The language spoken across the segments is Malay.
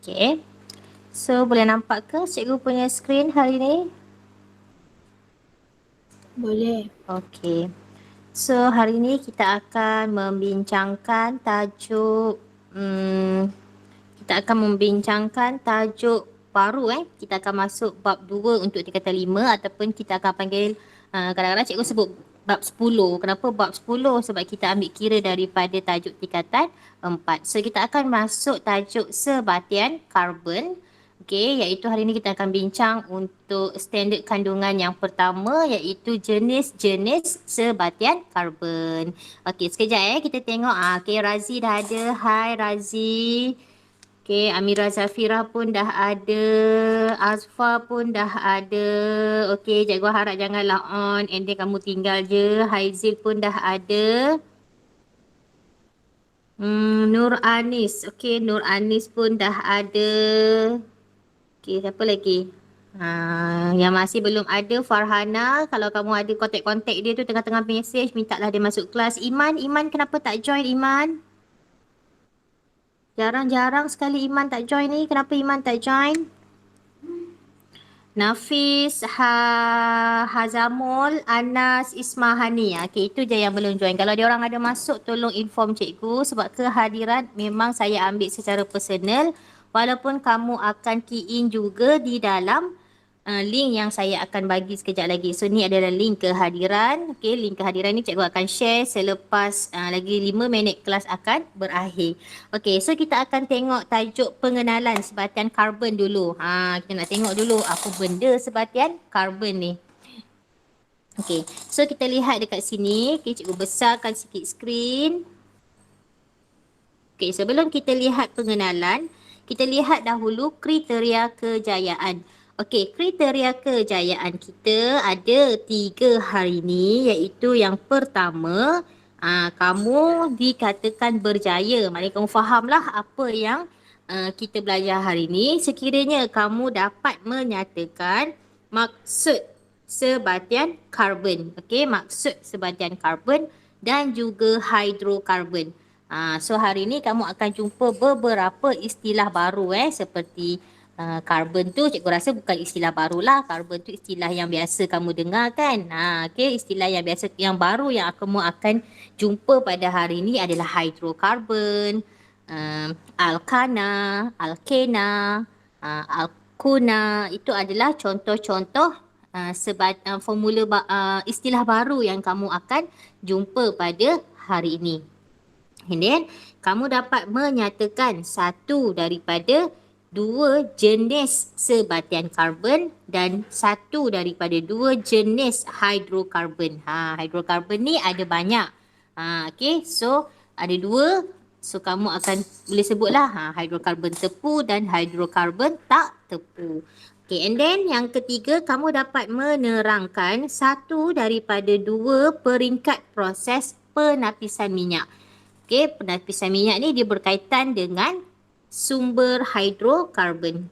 Okay. So boleh nampak ke cikgu punya skrin hari ni? Boleh. Okay. So hari ni kita akan membincangkan tajuk kita akan membincangkan tajuk baru Kita akan masuk bab 2 untuk tingkatan 5 ataupun kita akan panggil kadang-kadang cikgu sebut bab 10. Kenapa bab 10? Sebab kita ambil kira daripada tajuk tingkatan 4. So kita akan masuk tajuk sebatian karbon. Okey, iaitu hari ini kita akan bincang untuk standard kandungan yang pertama iaitu jenis-jenis sebatian karbon. Okey, sekejap kita tengok. Okey, Razi dah ada. Hai Razi. Okey, Amira Zafira pun dah ada. Azfa pun dah ada. Okey, cikgu harap janganlah on and then kamu tinggal je. Haizil pun dah ada. Nur Anis. Okey, Nur Anis pun dah ada. Okey, siapa lagi? Yang masih belum ada Farhana. Kalau kamu ada kontak-kontak dia tu tengah-tengah message, mintalah dia masuk kelas. Iman kenapa tak join Iman? Jarang-jarang sekali Iman tak join ni. Kenapa Iman tak join? Nafis, Hazamul, Anas, Ismahani. Okey, itu je yang belum join. Kalau diorang ada masuk, tolong inform cikgu sebab kehadiran memang saya ambil secara personal. Walaupun kamu akan key in juga di dalam link yang saya akan bagi sekejap lagi. So ni adalah link kehadiran. Okey, link kehadiran ni cikgu akan share selepas lagi 5 minit kelas akan berakhir. Okey, so kita akan tengok tajuk pengenalan sebatian karbon dulu. Kita nak tengok dulu apa benda sebatian karbon ni. Okey, so kita lihat dekat sini. Okey, cikgu besarkan sikit skrin. Okey, sebelum kita lihat pengenalan, kita lihat dahulu kriteria kejayaan. Okey, kriteria kejayaan kita ada 3 hari ni, iaitu yang pertama, kamu dikatakan berjaya. Maknanya kamu fahamlah apa yang kita belajar hari ni. Sekiranya kamu dapat menyatakan maksud sebatian karbon. Okey, maksud sebatian karbon dan juga hidrokarbon. So hari ni kamu akan jumpa beberapa istilah baru seperti karbon tu cikgu rasa bukan istilah barulah. Karbon tu istilah yang biasa kamu dengar kan. Okay, istilah yang biasa yang baru yang kamu akan jumpa pada hari ni adalah hidrokarbon, alkana, alkena, alkuna. Itu adalah contoh-contoh formula istilah baru yang kamu akan jumpa pada hari ini. And then kamu dapat menyatakan satu daripada 2 jenis sebatian karbon dan satu daripada 2 jenis hidrokarbon. Hidrokarbon ni ada banyak. Okay, so ada 2. So kamu akan boleh sebutlah hidrokarbon tepu dan hidrokarbon tak tepu. Okay, and then yang ketiga kamu dapat menerangkan satu daripada 2 peringkat proses penapisan minyak. Okey, penapisan minyak ni dia berkaitan dengan sumber hidrokarbon.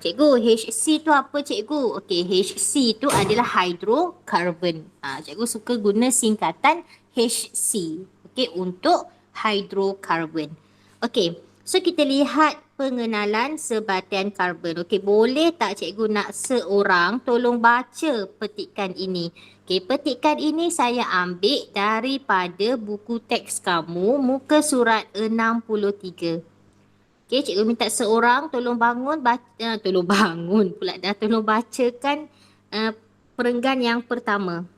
Cikgu, HC tu apa cikgu? Okey, HC tu adalah hidrokarbon. Cikgu suka guna singkatan HC. Okey, untuk hidrokarbon. Okey, so kita lihat pengenalan sebatian karbon. Okey, boleh tak cikgu nak seorang tolong baca petikan ini? Okey, petikan ini saya ambil daripada buku teks kamu, muka surat 63. Okey, cikgu minta seorang tolong bangun, tolong bangun pula dah, tolong bacakan perenggan yang pertama.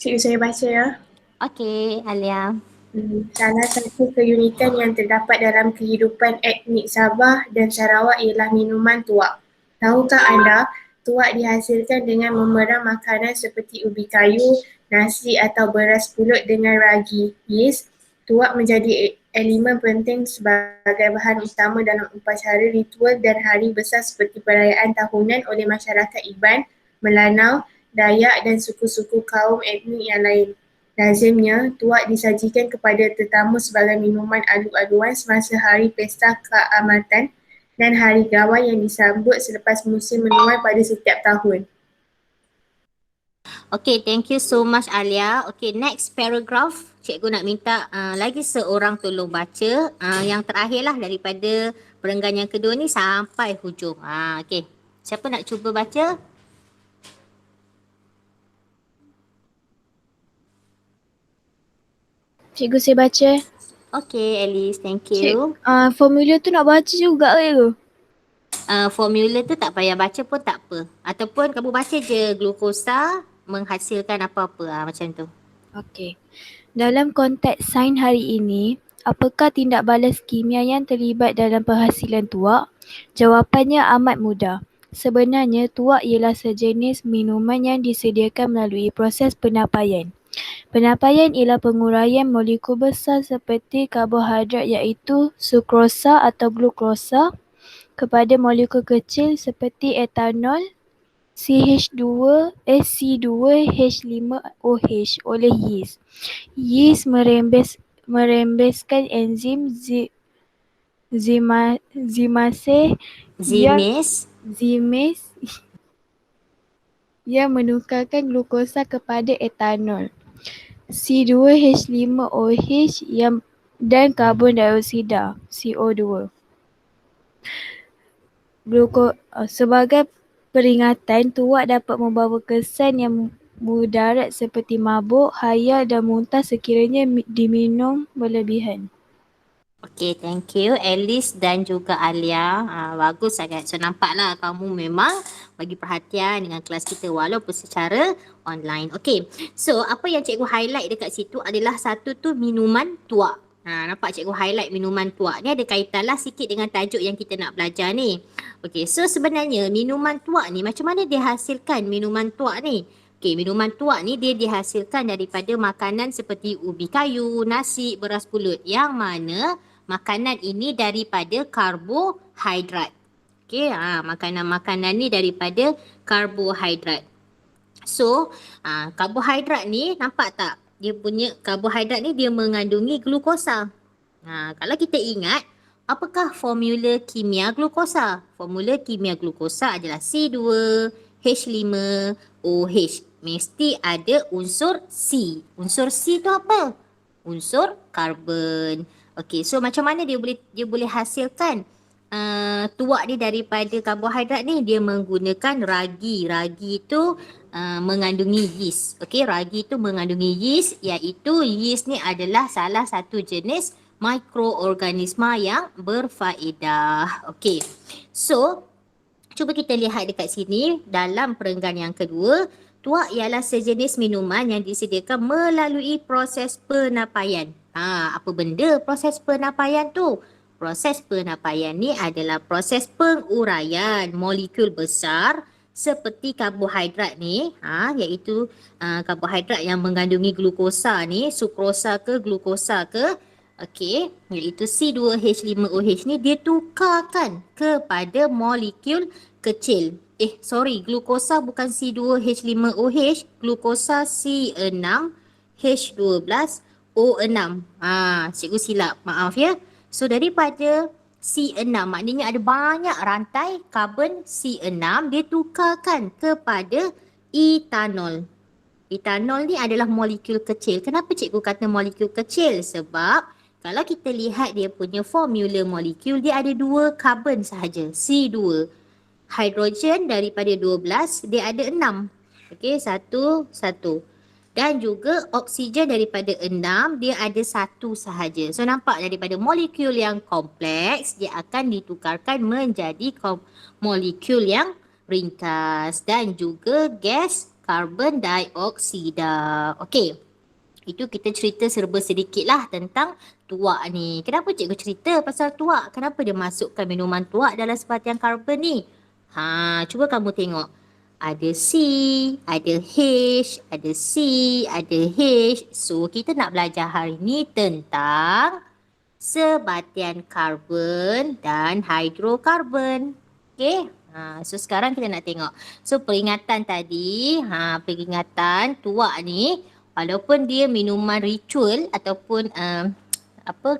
Cikgu saya baca ya. Okey, Alia. Salah satu keunikan yang terdapat dalam kehidupan etnik Sabah dan Sarawak ialah minuman tuak. Tahukah anda, tuak dihasilkan dengan memerah makanan seperti ubi kayu, nasi atau beras pulut dengan ragi, yeast. Tuak menjadi elemen penting sebagai bahan utama dalam upacara ritual dan hari besar seperti perayaan tahunan oleh masyarakat Iban, Melanau, Dayak dan suku-suku kaum etnik yang lain. Lazimnya, tuak disajikan kepada tetamu sebagai minuman alu-aluan semasa hari pesta keamatan dan hari gawai yang disambut selepas musim menuai pada setiap tahun. Okay, thank you so much Alia. Okay, next paragraph. cikgu nak minta lagi seorang tolong baca yang terakhir lah daripada perenggan yang kedua ni sampai hujung. Okey. Siapa nak cuba baca? Cikgu saya baca. Okey, Alice, thank Cik, you. formula tu nak baca juga ke cikgu? Formula tu tak payah baca pun tak apa. Ataupun kamu baca je glukosa menghasilkan apa-apa. Macam tu. Okey. Dalam konteks sains hari ini, apakah tindak balas kimia yang terlibat dalam penghasilan tuak? Jawapannya amat mudah. Sebenarnya tuak ialah sejenis minuman yang disediakan melalui proses penapaian. Penapaian ialah penguraian molekul besar seperti karbohidrat iaitu sukrosa atau glukosa kepada molekul kecil seperti etanol, C2H5OH oleh yeast. Yeast merembeskan enzim zimase yang menukarkan glukosa kepada etanol. C2H5OH dan karbon dioksida CO2. Sebagai peringatan, tuak dapat membawa kesan yang mudarat seperti mabuk, hayal dan muntah sekiranya diminum berlebihan. Okay, thank you Alice dan juga Alia. Bagus sangat. So nampaklah kamu memang bagi perhatian dengan kelas kita walaupun secara online. Okay, so apa yang cikgu highlight dekat situ adalah satu tu minuman tuak. Nampak cikgu highlight minuman tuak ni ada kaitan lah sikit dengan tajuk yang kita nak belajar ni. Okay, so sebenarnya minuman tuak ni macam mana dihasilkan minuman tuak ni? Okay, minuman tuak ni dia dihasilkan daripada makanan seperti ubi kayu, nasi, beras pulut yang mana makanan ini daripada karbohidrat. Okay, makanan-makanan ni daripada karbohidrat. So, karbohidrat ni nampak tak? Dia punya karbohidrat ni dia mengandungi glukosa. Kalau kita ingat, apakah formula kimia glukosa? Formula kimia glukosa adalah C2H5OH. Mesti ada unsur C. Unsur C tu apa? Unsur karbon. Okey, so macam mana dia boleh hasilkan tuak ni daripada karbohidrat ni? Dia menggunakan ragi. Ragi tu mengandungi yeast. Okey, ragi tu mengandungi yeast, iaitu yeast ni adalah salah satu jenis mikroorganisma yang berfaedah. Okey, so cuba kita lihat dekat sini dalam perenggan yang kedua. Tuak ialah sejenis minuman yang disediakan melalui proses penapaian. Apa benda proses penapaian tu? Proses penapaian ni adalah proses penguraian molekul besar seperti karbohidrat ni, iaitu karbohidrat yang mengandungi glukosa ni, sukrosa ke glukosa ke, okey, iaitu C2H5OH ni dia tukarkan kepada molekul kecil. Glukosa bukan C2H5OH, glukosa C6H12O6. Cikgu silap, maaf ya. So daripada C6 maknanya ada banyak rantai karbon C6, dia tukarkan kepada etanol. Etanol ni adalah molekul kecil. Kenapa cikgu kata molekul kecil? Sebab kalau kita lihat dia punya formula molekul, dia ada 2 karbon sahaja, C2. Hidrogen daripada 12, dia ada 6. Okey, 1. Dan juga oksigen daripada 6, dia ada 1 sahaja. So nampak daripada molekul yang kompleks, dia akan ditukarkan menjadi molekul yang ringkas dan juga gas karbon dioksida. Okey, itu kita cerita serba sedikit lah tentang tuak ni. Kenapa cikgu cerita pasal tuak? Kenapa dia masukkan minuman tuak dalam sepertian karbon ni? Cuba kamu tengok. Ada C, ada H, ada C, ada H. So, kita nak belajar hari ni tentang sebatian karbon dan hidrokarbon. Okay? So, sekarang kita nak tengok. So, peringatan tadi, peringatan tuak ni, walaupun dia minuman ritual ataupun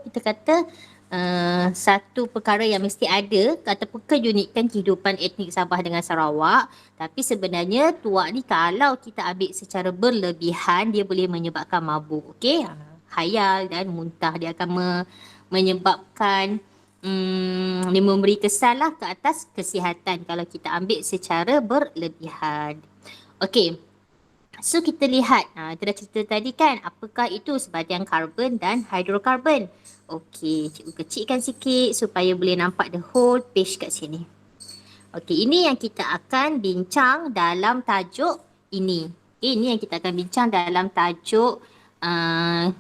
kita kata, satu perkara yang mesti ada ataupun keunikan kehidupan etnik Sabah dengan Sarawak, tapi sebenarnya tuak ni kalau kita ambil secara berlebihan dia boleh menyebabkan mabuk. Okey, khayal dan muntah. Dia akan menyebabkan dia memberi kesan lah ke atas kesihatan kalau kita ambil secara berlebihan. Okey. So kita lihat, kita dah cerita tadi kan, apakah itu sebartian karbon dan hidrokarbon. Okey, cikgu kecilkan sikit supaya boleh nampak the whole page kat sini. Okey, ini yang kita akan bincang dalam tajuk ini. Okay, ini yang kita akan bincang dalam tajuk 10.1.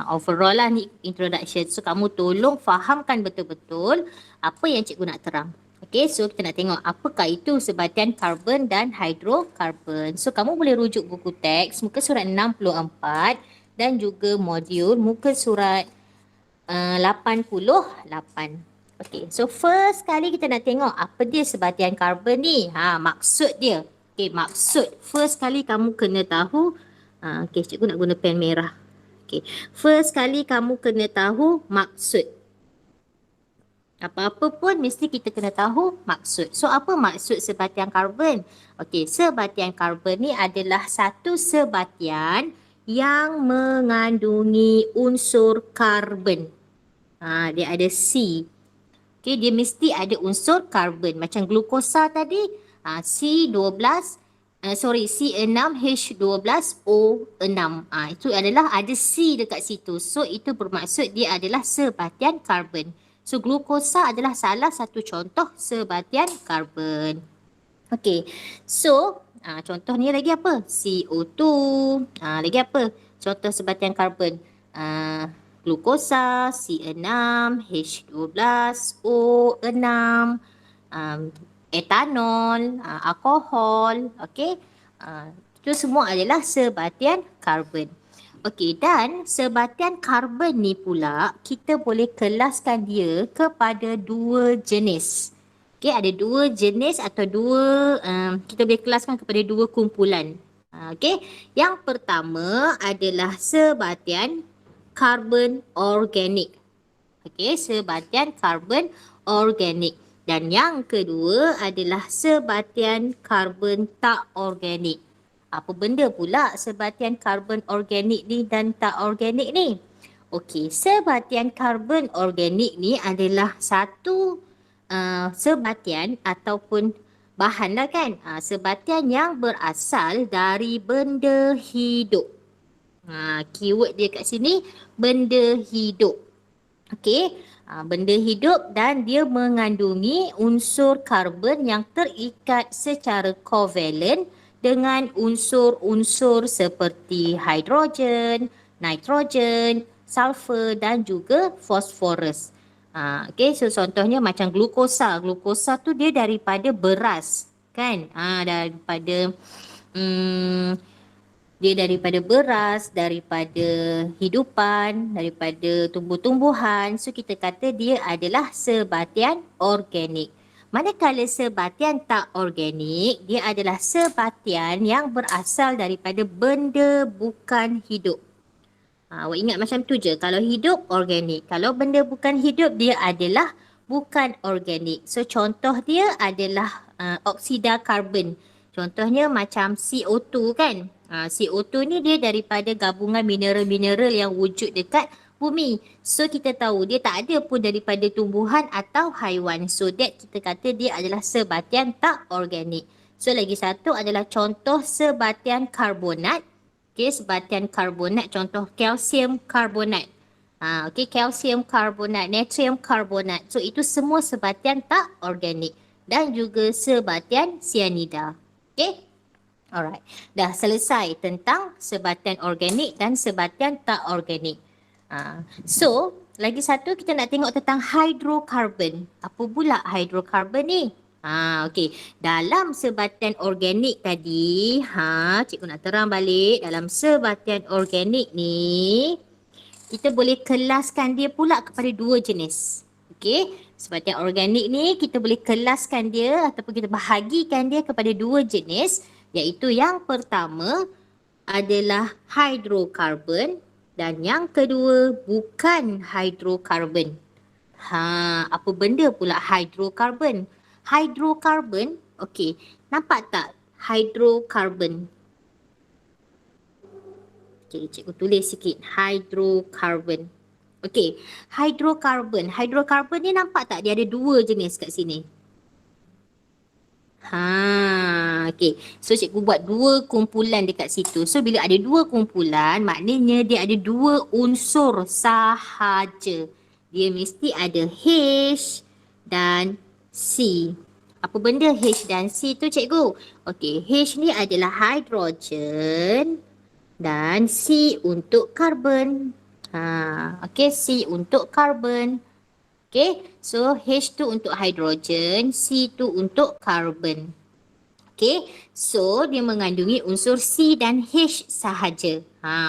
Overall lah ni introduction. So kamu tolong fahamkan betul-betul apa yang cikgu nak terang. Okay, so kita nak tengok apakah itu sebartian karbon dan hidrokarbon. So kamu boleh rujuk buku teks muka surat 64 dan juga modul muka surat 88. Okay, so first kali kita nak tengok apa dia sebartian karbon ni. Maksud dia. Okay, maksud. First kali kamu kena tahu. Okay, cikgu nak guna pen merah. Okay, first kali kamu kena tahu maksud. Apa-apa pun mesti kita kena tahu maksud. So apa maksud sebartian karbon? Okey, sebartian karbon ni adalah satu sebartian yang mengandungi unsur karbon. Dia ada C. Okey, dia mesti ada unsur karbon. Macam glukosa tadi, C6H12O6. Itu adalah ada C dekat situ. So itu bermaksud dia adalah sebartian karbon. So glukosa adalah salah satu contoh sebartian karbon. Okey. So contoh ni lagi apa? CO2. Lagi apa? Contoh sebartian karbon. Glukosa, C6H12O6, etanol, alkohol. Okey. Itu semua adalah sebartian karbon. Okey, dan sebartian karbon ni pula kita boleh kelaskan dia kepada dua jenis. Okey, ada dua jenis atau kita boleh kelaskan kepada dua kumpulan. Okey, yang pertama adalah sebartian karbon organik. Okey, sebartian karbon organik. Dan yang kedua adalah sebartian karbon tak organik. Apa benda pula sebartian karbon organik ni dan tak organik ni? Okey, sebartian karbon organik ni adalah satu sebartian ataupun bahan lah kan. Sebartian yang berasal dari benda hidup. Keyword dia kat sini, benda hidup. Okey, benda hidup dan dia mengandungi unsur karbon yang terikat secara kovalen dengan unsur-unsur seperti hidrogen, nitrogen, sulfur dan juga fosforus. Okay, so contohnya macam glukosa. Glukosa tu dia daripada beras, kan? Daripada beras, daripada hidupan, daripada tumbuh-tumbuhan. So kita kata dia adalah sebartian organik. Manakala sebartian tak organik, dia adalah sebartian yang berasal daripada benda bukan hidup. Awak ingat macam tu je. Kalau hidup, organik. Kalau benda bukan hidup, dia adalah bukan organik. So contoh dia adalah oksida karbon. Contohnya macam CO2 kan. CO2 ni dia daripada gabungan mineral-mineral yang wujud dekat bumi. So kita tahu dia tak ada pun daripada tumbuhan atau haiwan. So that kita kata dia adalah sebartian tak organik. So lagi satu adalah contoh sebartian karbonat. Okay, sebartian karbonat, contoh kalsium karbonat. Okay, kalsium karbonat, natrium karbonat. So itu semua sebartian tak organik. Dan juga sebartian sianida. Okay. Alright. Dah selesai tentang sebartian organik dan sebartian tak organik. So, lagi satu kita nak tengok tentang hidrokarbon. Apa pula hidrokarbon ni? Okey. Dalam sebartian organik tadi, cikgu nak terang balik. Dalam sebartian organik ni, kita boleh kelaskan dia pula kepada dua jenis. Okey. Sebartian organik ni kita boleh kelaskan dia ataupun kita bahagikan dia kepada dua jenis. Iaitu yang pertama adalah hidrokarbon. Dan yang kedua bukan hidrokarbon. Apa benda pula hidrokarbon? Hidrokarbon, okey. Nampak tak hidrokarbon? Okey, cikgu tulis sikit. Hydrocarbon. Okey, hydrocarbon. Hydrocarbon ni nampak tak dia ada dua jenis kat sini? Okey. So cikgu buat dua kumpulan dekat situ. So bila ada dua kumpulan, maknanya dia ada dua unsur sahaja. Dia mesti ada H dan C. Apa benda H dan C tu cikgu? Okey, H ni adalah hidrogen dan C untuk karbon. Okey, C untuk karbon. Okay, so H tu untuk hidrogen, C tu untuk karbon. Okay, so dia mengandungi unsur C dan H sahaja.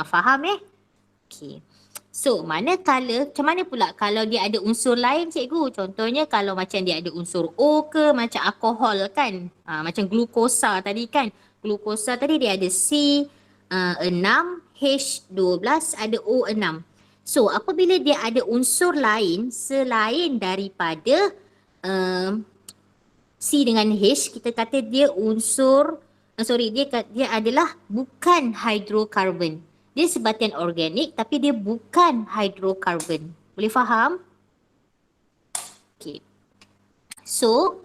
Faham Okay. So, macam mana pula kalau dia ada unsur lain cikgu? Contohnya kalau macam dia ada unsur O ke macam alkohol kan? Macam glukosa tadi kan? Glukosa tadi dia ada C 6, H12, ada O6. So, apabila dia ada unsur lain selain daripada C dengan H, kita kata dia unsur, dia adalah bukan hidrokarbon. Dia sebatian organik tapi dia bukan hidrokarbon. Boleh faham? Okay. So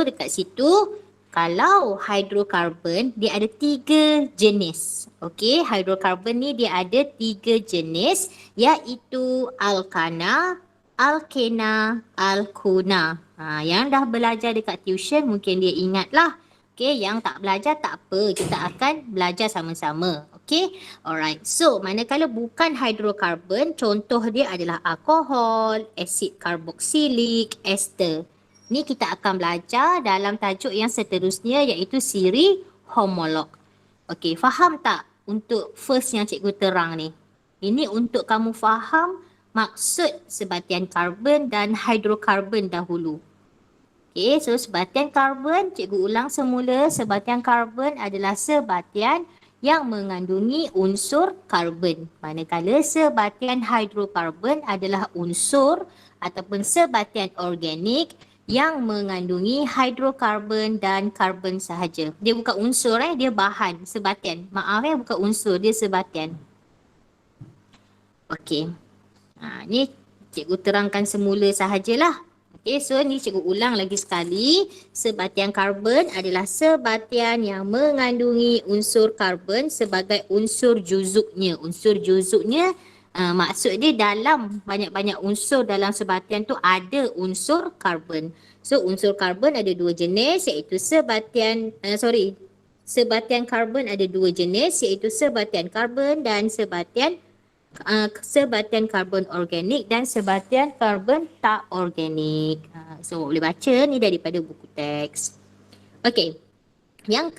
dekat situ, kalau hidrokarbon, dia ada 3 jenis. Okey, hidrokarbon ni dia ada 3 jenis, iaitu alkana, alkena, alkona. Yang dah belajar dekat tuition mungkin dia ingatlah. Okey, yang tak belajar tak apa, kita akan belajar sama-sama. Okey, alright. So, manakala bukan hidrokarbon, contoh dia adalah alkohol, asid karboksilik, ester. Ni kita akan belajar dalam tajuk yang seterusnya iaitu siri homolog. Okey, faham tak untuk first yang cikgu terang ni? Ini untuk kamu faham maksud sebatian karbon dan hidrokarbon dahulu. Okey, so sebatian karbon, cikgu ulang semula, sebatian karbon adalah sebatian yang mengandungi unsur karbon. Manakala sebatian hidrokarbon adalah unsur ataupun sebatian organik yang mengandungi hidrokarbon dan karbon sahaja. Dia bukan unsur dia bahan, sebatian. Maaf bukan unsur, dia sebatian. Okey. Ni cikgu terangkan semula sahajalah. Okey, so ni cikgu ulang lagi sekali. Sebatian karbon adalah sebatian yang mengandungi unsur karbon sebagai unsur juzuknya. Unsur juzuknya maksud dia dalam banyak-banyak unsur dalam sebatian tu ada unsur karbon. So unsur karbon ada 2 jenis iaitu sebatian karbon ada 2 jenis iaitu sebatian karbon dan sebatian karbon organik dan sebatian karbon tak organik. So boleh baca ni daripada buku teks. Okey. Yang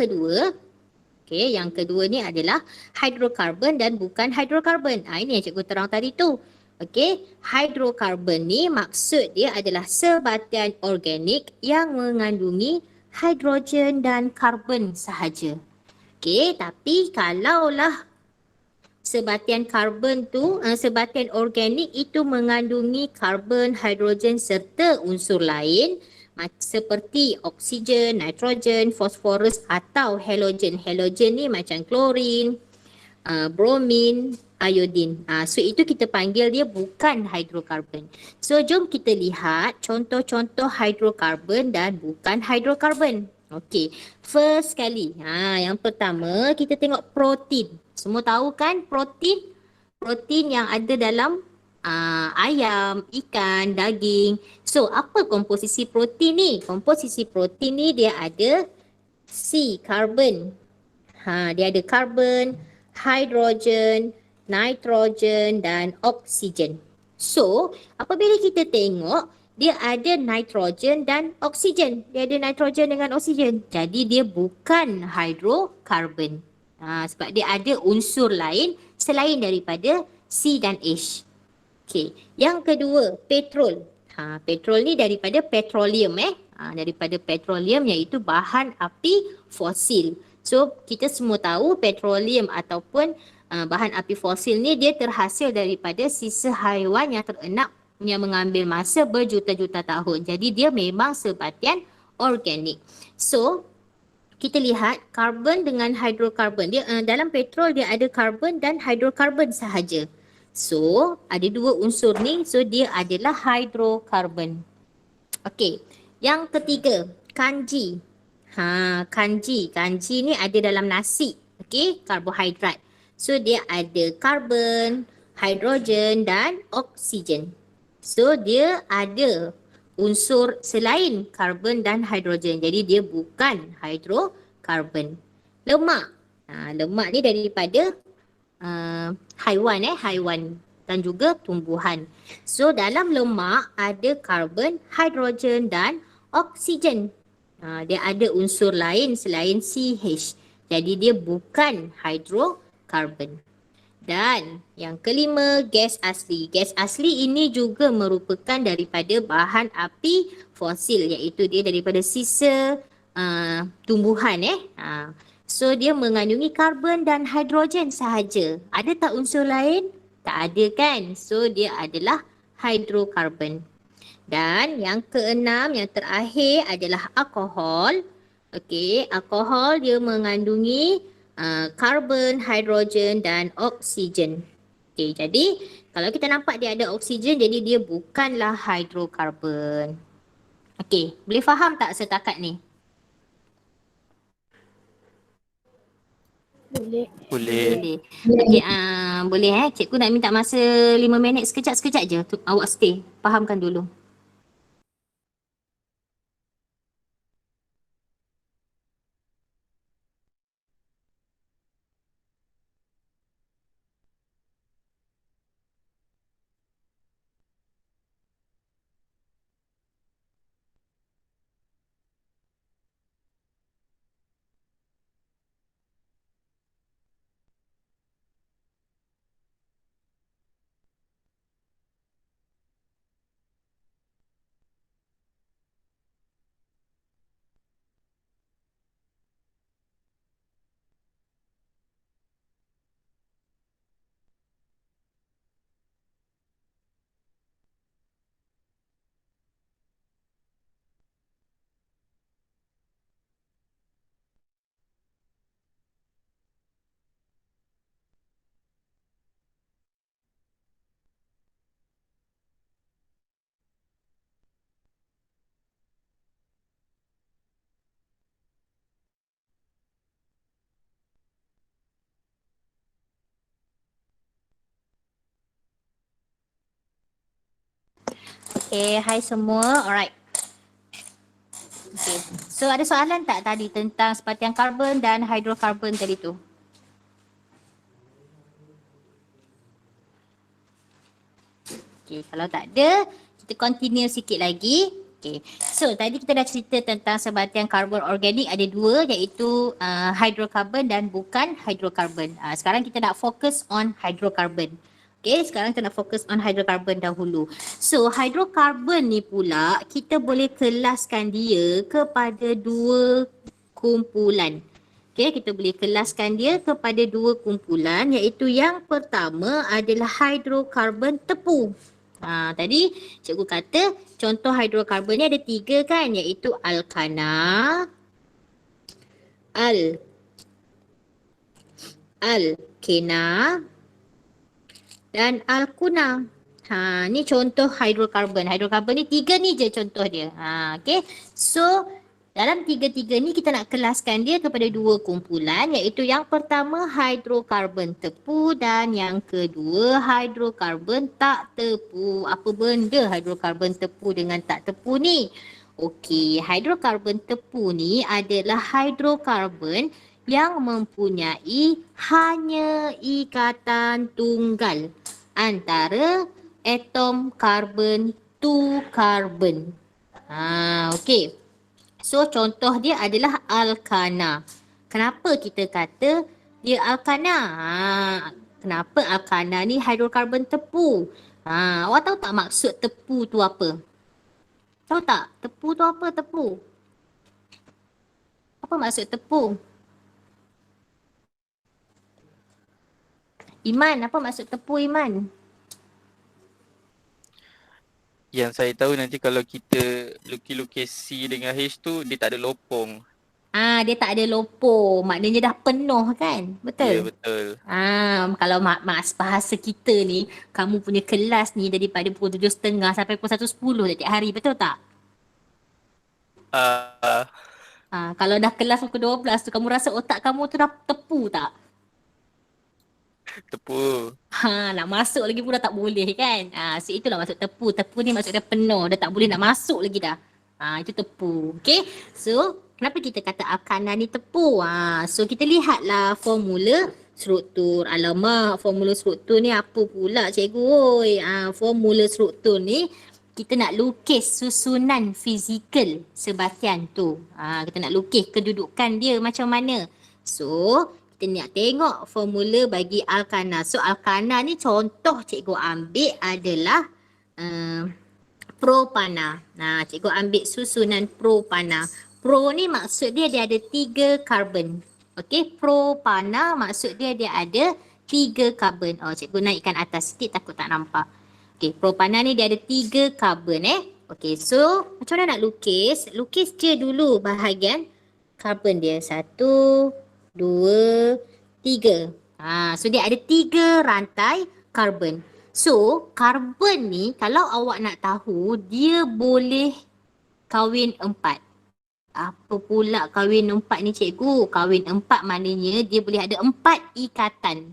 kedua ni adalah hidrokarbon dan bukan hidrokarbon. Ini yang cikgu terang tadi tu. Okey, hidrokarbon ni maksud dia adalah sebatian organik yang mengandungi hidrogen dan karbon sahaja. Okey, tapi kalaulah sebatian karbon tu, sebatian organik itu mengandungi karbon, hidrogen serta unsur lain, seperti oksigen, nitrogen, fosforus atau halogen. Halogen ni macam klorin, bromin, iodin. So itu kita panggil dia bukan hidrokarbon. So jom kita lihat contoh-contoh hidrokarbon dan bukan hidrokarbon. Okey, first sekali. Yang pertama kita tengok protein. Semua tahu kan protein? Protein yang ada dalam ayam, ikan, daging. So, apa komposisi protein ni? Komposisi protein ni dia ada C, karbon. Dia ada karbon, hidrogen, nitrogen dan oksigen. So, apabila kita tengok, dia ada nitrogen dan oksigen. Dia ada nitrogen dengan oksigen. Jadi, dia bukan hidrokarbon. Sebab dia ada unsur lain selain daripada C dan H. Okey, yang kedua, petrol. Petrol ni daripada petroleum daripada petroleum iaitu bahan api fosil. So, kita semua tahu petroleum ataupun bahan api fosil ni dia terhasil daripada sisa haiwan yang terenak yang mengambil masa berjuta-juta tahun. Jadi, dia memang sebatian organik. So, kita lihat karbon dengan hidrokarbon. Dia dalam petrol dia ada karbon dan hidrokarbon sahaja. So, ada dua unsur ni, so dia adalah hidrokarbon. Okey. Yang ketiga, kanji. Kanji. Kanji ni ada dalam nasi. Okey, karbohidrat. So, dia ada karbon, hidrogen dan oksigen. So, dia ada unsur selain karbon dan hidrogen. Jadi, dia bukan hidrokarbon. Lemak. Lemak ni daripada haiwan dan juga tumbuhan. So dalam lemak ada karbon, hidrogen dan oksigen. Dia ada unsur lain selain CH. Jadi dia bukan hidrokarbon. Dan yang kelima, gas asli. Gas asli ini juga merupakan daripada bahan api fosil, iaitu dia daripada sisa tumbuhan. So dia mengandungi karbon dan hidrogen sahaja. Ada tak unsur lain? Tak ada kan? So dia adalah hidrokarbon. Dan yang keenam, yang terakhir adalah alkohol. Okey, alkohol dia mengandungi karbon, hidrogen dan oksigen. Okey, jadi kalau kita nampak dia ada oksigen, jadi dia bukanlah hidrokarbon. Okey, boleh faham tak setakat ni? Boleh. Boleh. Okey, boleh Cikgu nak minta masa 5 minit sekejap je. Awak stay. Fahamkan dulu. Okay, hai semua. Alright. Okay. So ada soalan tak tadi tentang sepertian karbon dan hidrokarbon tadi tu? Okay, kalau tak ada, kita continue sikit lagi. Okay. So tadi kita dah cerita tentang sebatian karbon organik ada dua, iaitu hidrokarbon dan bukan hidrokarbon. Sekarang kita nak fokus on hidrokarbon. Okay, sekarang kita nak fokus on hidrokarbon dahulu. So hidrokarbon ni pula kita boleh kelaskan dia kepada dua kumpulan. Okay, kita boleh kelaskan dia kepada dua kumpulan, iaitu yang pertama adalah hidrokarbon tepu. Tadi cikgu kata contoh hidrokarbon ni ada tiga kan, iaitu alkana, alkena dan alkuna. Ni contoh hidrokarbon. Hidrokarbon ni tiga ni je contoh dia. Okay. So dalam tiga-tiga ni kita nak kelaskan dia kepada dua kumpulan, iaitu yang pertama hidrokarbon tepu dan yang kedua hidrokarbon tak tepu. Apa benda hidrokarbon tepu dengan tak tepu ni? Okey, hidrokarbon tepu ni adalah hidrokarbon yang mempunyai hanya ikatan tunggal antara atom karbon to karbon. Okey. So contoh dia adalah alkana. Kenapa kita kata dia alkana? Kenapa alkana ni hidrokarbon tepu? Awak tahu tak maksud tepu tu apa? Tahu tak? Tepu tu apa tepu? Apa maksud tepu? Iman, apa maksud tepu Iman? Yang saya tahu nanti kalau kita lukis-lukis C dengan H tu dia tak ada lopong. Dia tak ada lopo, maknanya dah penuh kan? Ya, Betul? betul. Kalau mas bahasa kita ni, kamu punya kelas ni daripada pukul 7.30 sampai pukul 1.10 setiap hari, betul tak? Ah, Kalau dah kelas pukul 12 tu, kamu rasa otak kamu tu dah tepu tak? tepu. Nak masuk lagi pun dah tak boleh kan? So itulah maksud tepu. Tepu ni maksud dia penuh, dah tak boleh nak masuk lagi dah. Itu tepu. Okay? So, kenapa kita kata Alkana ni tepu? So kita lihatlah formula struktur. Alamak, formula struktur ni apa pula cikgu? Oi, formula struktur ni kita nak lukis susunan fizikal sebatian tu. Kita nak lukis kedudukan dia macam mana. So, kita nak tengok formula bagi alkana. So, alkana ni contoh cikgu ambil adalah propana. Cikgu ambil susunan propana. Pro ni maksud dia ada 3 karbon. Okey, propana maksud dia ada 3 karbon. Cikgu naikkan atas sikit takut tak nampak. Okey, propana ni dia ada 3 karbon Okey, so macam mana nak lukis? Lukis je dulu bahagian karbon dia. 1, 2, 3. So dia ada 3 rantai karbon. So, karbon ni kalau awak nak tahu, dia boleh kahwin 4. Apa pula kahwin 4 ni cikgu? Kahwin 4 maknanya dia boleh ada 4 ikatan.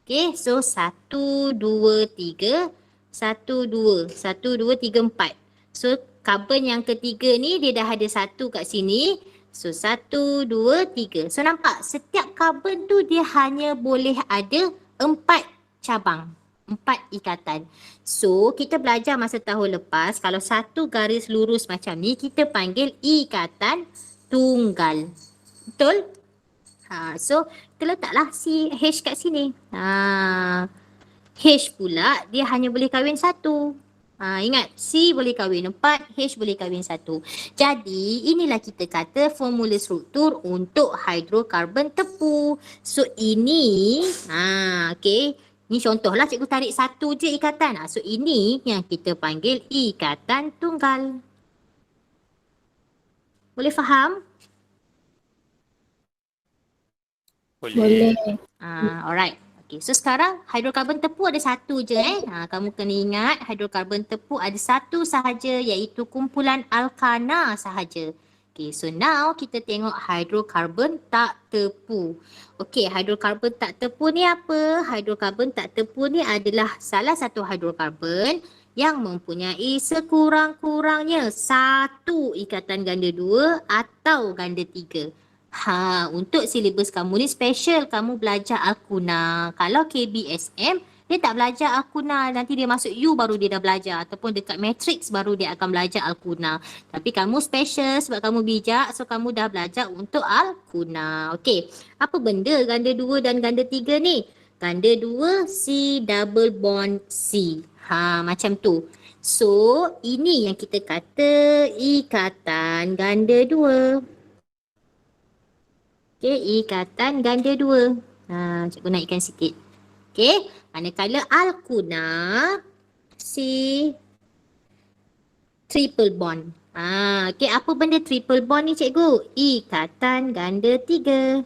Okay, so 1, 2, 3. 1, 2, 1, 2, 3, 4. So, karbon yang ketiga ni dia dah ada 1 kat sini. So, 1, 2, 3. So, nampak setiap karbon tu dia hanya boleh ada 4 cabang. 4 ikatan. So, kita belajar masa tahun lepas, kalau satu garis lurus macam ni, kita panggil ikatan tunggal. Betul? So, kita letaklah si H kat sini. H pula, dia hanya boleh kahwin 1. Ingat, C boleh kahwin 4, H boleh kahwin 1. Jadi, inilah kita kata formula struktur untuk hidrokarbon tepu. So, ini, okay. Ni contohlah cikgu tarik 1 je ikatan. So, ini yang kita panggil ikatan tunggal. Boleh faham? Boleh. Alright. Okay, so sekarang hidrokarbon tepu ada 1 je kamu kena ingat hidrokarbon tepu ada 1 sahaja iaitu kumpulan alkana sahaja. Okay, so now kita tengok hidrokarbon tak tepu. Okay, hidrokarbon tak tepu ni apa? Hidrokarbon tak tepu ni adalah salah satu hidrokarbon yang mempunyai sekurang-kurangnya 1 ikatan ganda 2 atau ganda 3. Untuk silibus kamu ni special, kamu belajar Alkuna. Kalau KBSM, dia tak belajar Alkuna, nanti dia masuk U baru dia dah belajar ataupun dekat matrix baru dia akan belajar Alkuna. Tapi kamu special sebab kamu bijak, so kamu dah belajar untuk Alkuna. Okey, apa benda ganda 2 dan ganda 3 ni? Ganda 2 C double bond C. Macam tu. So, ini yang kita kata ikatan ganda 2. Okay, ikatan ganda 2. Cikgu naikkan sikit. Okay, manakala alkuna si triple bond. Okay, apa benda triple bond ni cikgu? Ikatan ganda 3.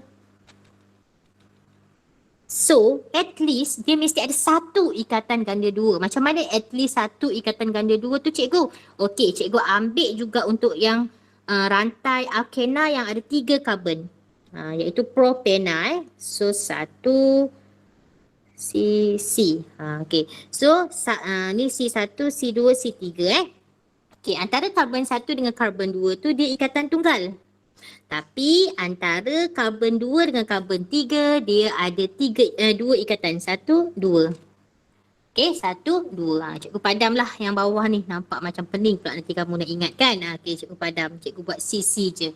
So, at least dia mesti ada 1 ikatan ganda 2. Macam mana at least 1 ikatan ganda 2 tu cikgu? Okay, cikgu ambil juga untuk yang rantai alkena yang ada 3 karbon. Iaitu propena So 1 C. Okay. So ni C1, C2, C3 Okay, antara karbon 1 dengan karbon 2 tu dia ikatan tunggal. Tapi antara karbon 2 dengan karbon 3 dia ada 2 ikatan. 1, 2. Okay, 1, 2. Cikgu padamlah yang bawah ni. Nampak macam pening pula nanti kamu nak ingat kan. Okay, cikgu padam. Cikgu buat CC je.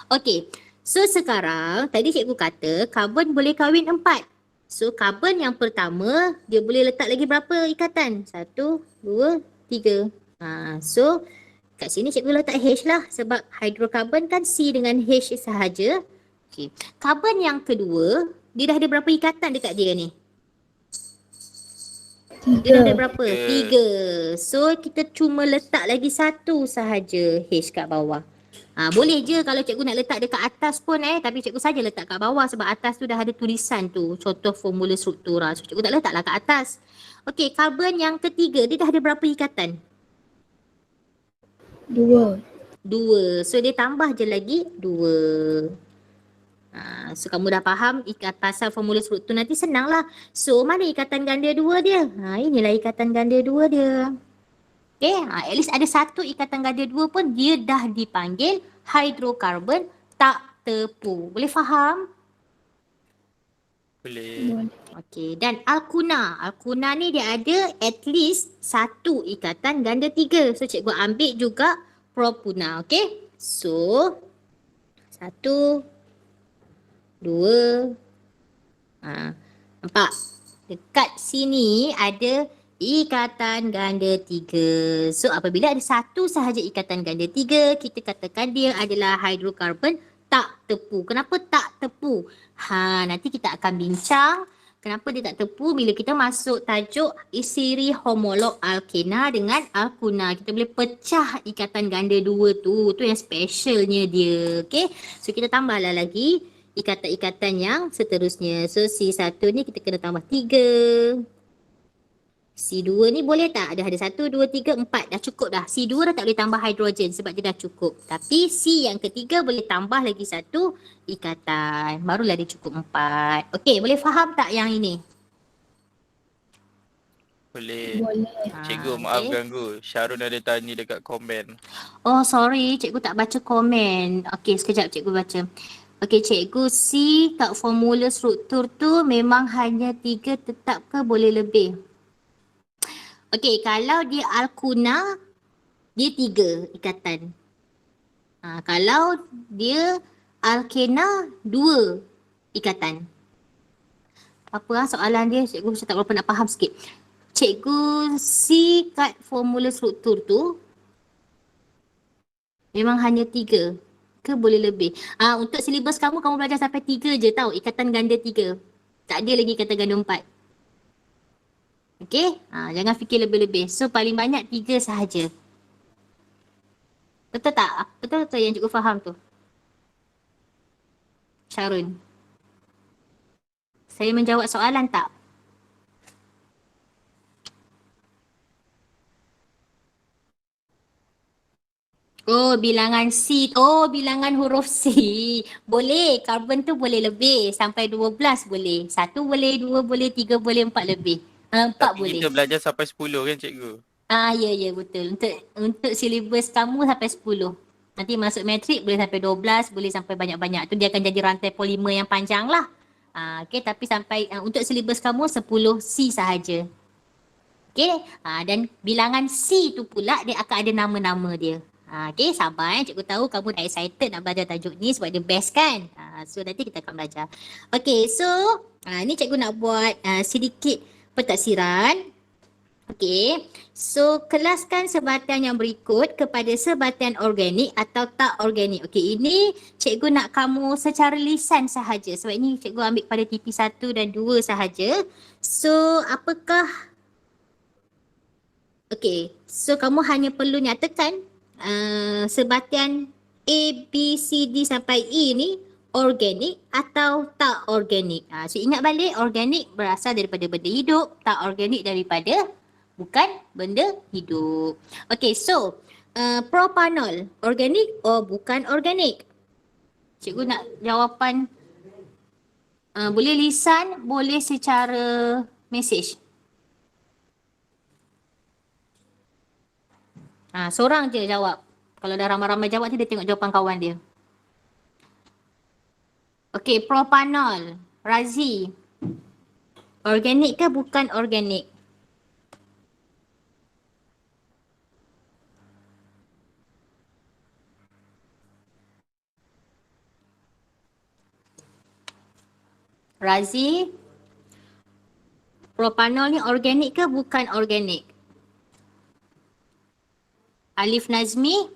Okay. So sekarang tadi cikgu kata karbon boleh kahwin 4. So karbon yang pertama dia boleh letak lagi berapa ikatan? 1, 2, 3. So kat sini cikgu letak H lah sebab hidrokarbon kan C dengan H sahaja. Okay. Karbon yang kedua dia dah ada berapa ikatan dekat dia ni? Dia dah ada berapa? 3. So kita cuma letak lagi 1 sahaja H kat bawah. Boleh je kalau cikgu nak letak dekat atas pun tapi cikgu saja letak kat bawah sebab atas tu dah ada tulisan tu, contoh formula struktura. So cikgu tak letaklah kat atas. Okey, karbon yang ketiga dia dah ada berapa ikatan? 2. 2. So dia tambah je lagi 2. So kamu dah faham pasal formula struktur nanti senanglah. So mana ikatan ganda 2 dia? Inilah ikatan ganda 2 dia. Okay, at least ada satu ikatan ganda 2 pun dia dah dipanggil hidrokarbon tak tepu. Boleh faham? Boleh. Okey, dan alkuna. Alkuna ni dia ada at least satu ikatan ganda 3. So cikgu ambil juga propuna, okey? So 1 2 nampak? Dekat sini ada ikatan ganda 3. So apabila ada satu sahaja ikatan ganda 3, kita katakan dia adalah hidrokarbon tak tepu. Kenapa tak tepu? Nanti kita akan bincang kenapa dia tak tepu bila kita masuk tajuk siri homolog alkena dengan alkuna. Kita boleh pecah ikatan ganda 2 tu. Tu yang specialnya dia. Okay? So kita tambahlah lagi ikatan-ikatan yang seterusnya. So C1 ni kita kena tambah 3. C2 ni boleh tak? Dah ada 1, 2, 3, 4. Dah cukup dah. C2 dah tak boleh tambah hidrogen sebab dia dah cukup. Tapi C yang ketiga boleh tambah lagi satu ikatan. Barulah dia cukup 4. Okey, boleh faham tak yang ini? Boleh. Boleh. Cikgu maaf ganggu. Syarun ada tanya dekat komen. Oh sorry, cikgu tak baca komen. Okey, sekejap cikgu baca. Okey cikgu, C kat formula struktur tu memang hanya 3 tetap ke boleh lebih? Okey, kalau dia alkuna, dia 3 ikatan. Kalau dia alkena, 2 ikatan. Apa soalan dia? Cikgu macam tak berapa nak faham sikit. Cikgu, C kat formula struktur tu memang hanya 3 ke boleh lebih? Untuk silibus kamu belajar sampai 3 je tau, ikatan ganda 3. Tak ada lagi ikatan ganda 4. Okey? Jangan fikir lebih-lebih. So paling banyak 3 sahaja. Betul tak? Betul-betul yang cikgu faham tu? Syarun. Saya menjawab soalan tak? Oh, bilangan C. Oh, bilangan huruf C. Boleh. Karbon tu boleh lebih. Sampai 12 boleh. 1 boleh, 2 boleh, 3 boleh, 4 lebih. 4 Tapi boleh. kita belajar sampai 10 kan cikgu? Ya betul. Untuk silibus kamu sampai 10. Nanti masuk matrik boleh sampai 12, boleh sampai banyak-banyak. Tu dia akan jadi rantai polimer yang panjang lah. Okay, tapi sampai untuk silibus kamu 10 C sahaja. Okay, dan bilangan C tu pula dia akan ada nama-nama dia. Okay, sabar cikgu tahu kamu dah excited nak belajar tajuk ni sebab dia best kan. So nanti kita akan belajar. Okay, so ni cikgu nak buat sedikit pentaksiran. Okay, so kelaskan sebatian yang berikut kepada sebatian organik atau tak organik. Okay, ini cikgu nak kamu secara lisan sahaja sebab ini cikgu ambil pada TP 1 dan 2 sahaja. So apakah, okay, so kamu hanya perlu nyatakan sebatian A, B, C, D sampai E ni organik atau tak organik. So ingat balik, organik berasal daripada benda hidup, tak organik daripada bukan benda hidup. Okay, so propanol organik or bukan organik? Cikgu nak jawapan boleh lisan, boleh secara mesej. Seorang je jawab. Kalau dah ramai-ramai jawab tu dia tengok jawapan kawan dia. Okey, propanol. Razi. Organik ke bukan organik? Razi. Propanol ni organik ke bukan organik? Alif Nazmi.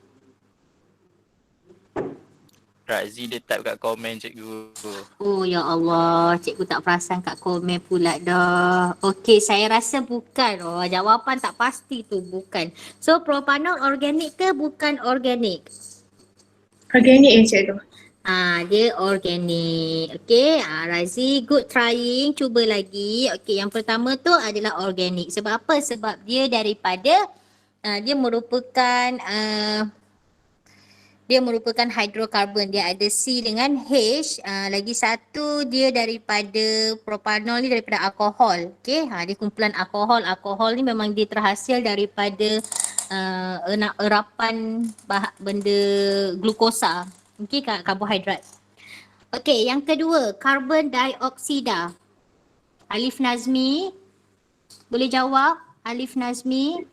Razi dia type kat komen cikgu. Oh ya Allah, cikgu tak perasan kat komen pula dah. Okey, saya rasa bukan. Oh, jawapan tak pasti tu bukan. So propanol organik ke bukan organik? Organik je cikgu. Dia organik. Okey, Razi, good trying. Cuba lagi. Okey, yang pertama tu adalah organik. Sebab apa? Sebab dia daripada dia merupakan hidrokarbon. Dia ada C dengan H. Lagi satu dia daripada propanol ni daripada alkohol. Okey, dia kumpulan alkohol. Alkohol ni memang dia terhasil daripada erapan benda glukosa. Okey, karbohidrat. Okey, yang kedua, karbon dioksida. Alif Nazmi, boleh jawab? Alif Nazmi,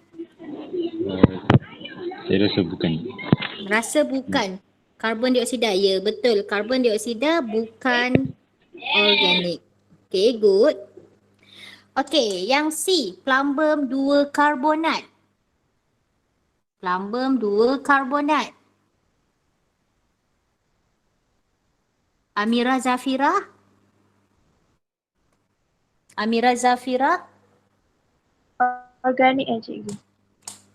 Saya rasa bukan. rasa bukan. Karbon dioksida, ya betul. Karbon dioksida bukan organik. Okey, good. Okey, yang C, plumbum 2 karbonat. Plumbum 2 karbonat. Amira Zafira? Amira Zafira? Organik cikgu.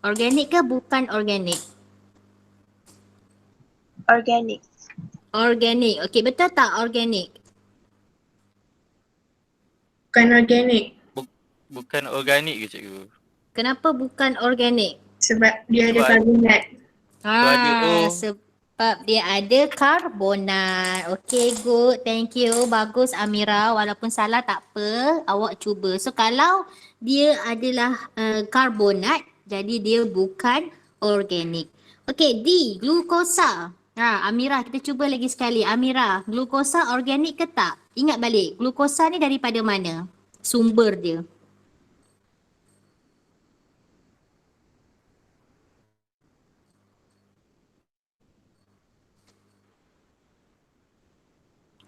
Organik ke bukan organik? Organik. Organik. Okey, betul tak organik? Bukan organik Bukan organik ke cikgu? Kenapa bukan organik? sebab dia ada Sebab- karbonat. Sebab dia ada karbonat. Okay, good. Thank you. Bagus Amira. Walaupun salah tak apa. Awak cuba. So, kalau dia adalah karbonat, jadi dia bukan organik. Okay, D. Glukosa. Amira, kita cuba lagi sekali. Amira, glukosa organik ke tak? Ingat balik, glukosa ni daripada mana? Sumber dia.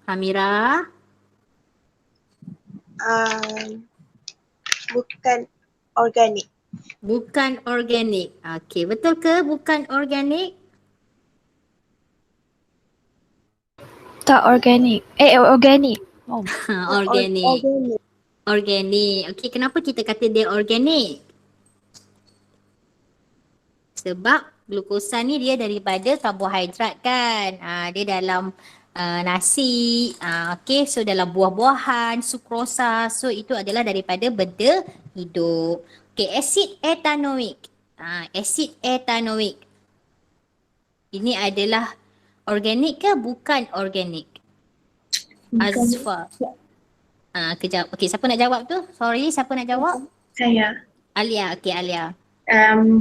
Amira? Bukan organik. Bukan organik. Okey, betul ke bukan organik? Tak organik. Organik. Oh. Organik. Organik. Okey, kenapa kita kata dia organik? Sebab glukosa ni dia daripada karbohidrat kan. Dia dalam nasi. Okey, so dalam buah-buahan, sukrosa. So itu adalah daripada benda hidup. Okey, asid etanoik. Asid etanoik. Ini adalah organik ke bukan organik? Azfa. Kejap. Okey, siapa nak jawab tu? Sorry, siapa nak jawab? Saya. Alia. Okey, Alia.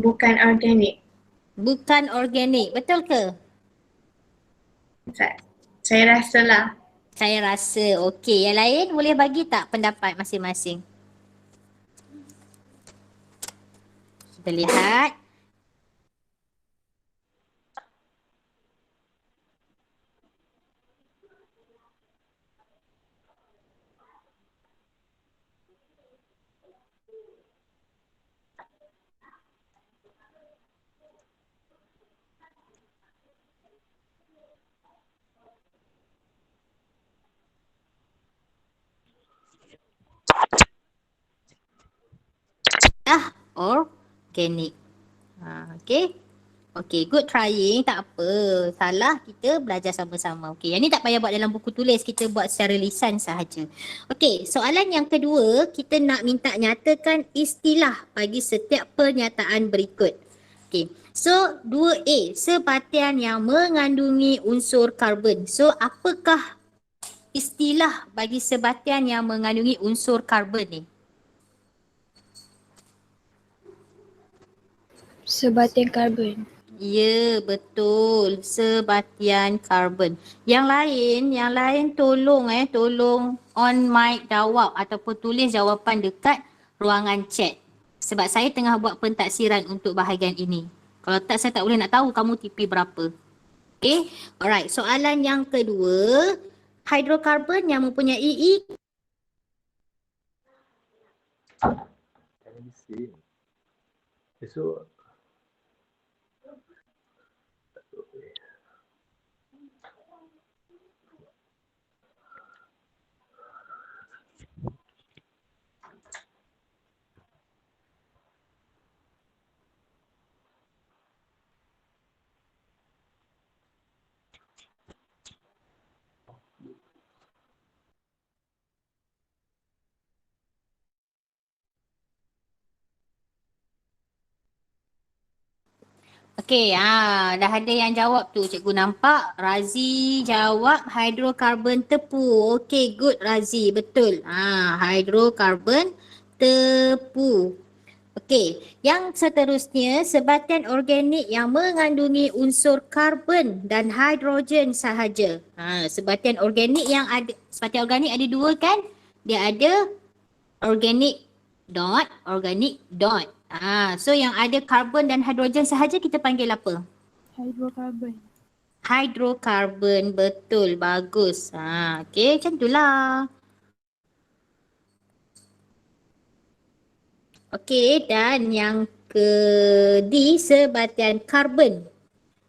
Bukan organik. Bukan organik. Betul ke? Saya rasalah. Saya rasa. Okey, yang lain boleh bagi tak pendapat masing-masing? Kita lihat. Organik. Okey. Okey, good trying. Tak apa. Salah, kita belajar sama-sama. Okey, yang ni tak payah buat dalam buku tulis. Kita buat secara lisan sahaja. Okey, soalan yang kedua, kita nak minta nyatakan istilah bagi setiap pernyataan berikut. Okey, so 2A, sebatian yang mengandungi unsur karbon. So, apakah istilah bagi sebatian yang mengandungi unsur karbon ni? Sebatian karbon. Ya, betul. Sebatian karbon. Yang lain tolong on mic jawab ataupun tulis jawapan dekat ruangan chat. Sebab saya tengah buat pentaksiran untuk bahagian ini. Kalau tak, saya tak boleh nak tahu kamu TP berapa. Okay, alright. Soalan yang kedua, hidrokarbon yang mempunyai Esok Okey, dah ada yang jawab tu. Cikgu nampak Razi jawab hidrokarbon tepu. Okey, good Razi. Betul. Hidrokarbon tepu. Okey, yang seterusnya sebatian organik yang mengandungi unsur karbon dan hidrogen sahaja. Sebatian organik ada dua kan? Dia ada organic dot. So yang ada karbon dan hidrogen sahaja kita panggil apa? Hidrokarbon. Hidrokarbon, betul, bagus. Okey, macam itulah. Okey, dan yang D, sebatian karbon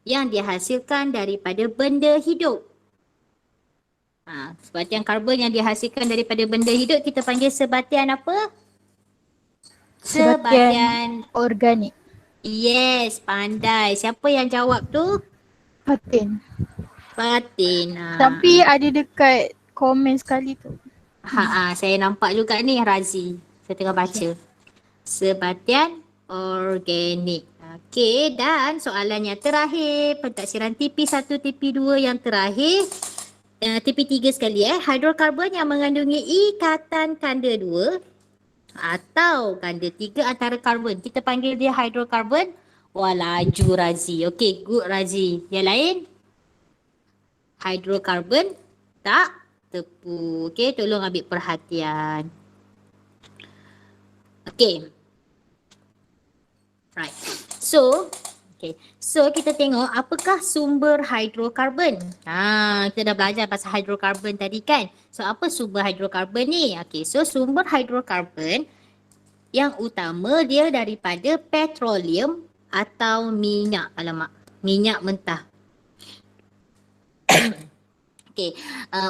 yang dihasilkan daripada benda hidup. Sebatian karbon yang dihasilkan daripada benda hidup kita panggil sebatian apa? Sebatian organik. Yes, pandai. Siapa yang jawab tu? Fatin. Fatin. Tapi ada dekat komen sekali tu. Saya nampak juga ni Razi. Saya tengah baca. Sebatian organik. Okey, dan soalan yang terakhir, pentaksiran TP1, TP2 yang terakhir. TP3 sekali hidrokarbon yang mengandungi ikatan kanda 2 atau kanda 3 antara karbon. Kita panggil dia hidrokarbon. Wah, laju Razi. Okey, good Razi. Yang lain? Hidrokarbon tak tepu. Okey, tolong ambil perhatian. Okey. Right. So kita tengok apakah sumber hidrokarbon. Kita dah belajar pasal hidrokarbon tadi kan. So apa sumber hidrokarbon ni? Okey, so sumber hidrokarbon yang utama dia daripada petroleum atau minyak. Minyak mentah. Okey,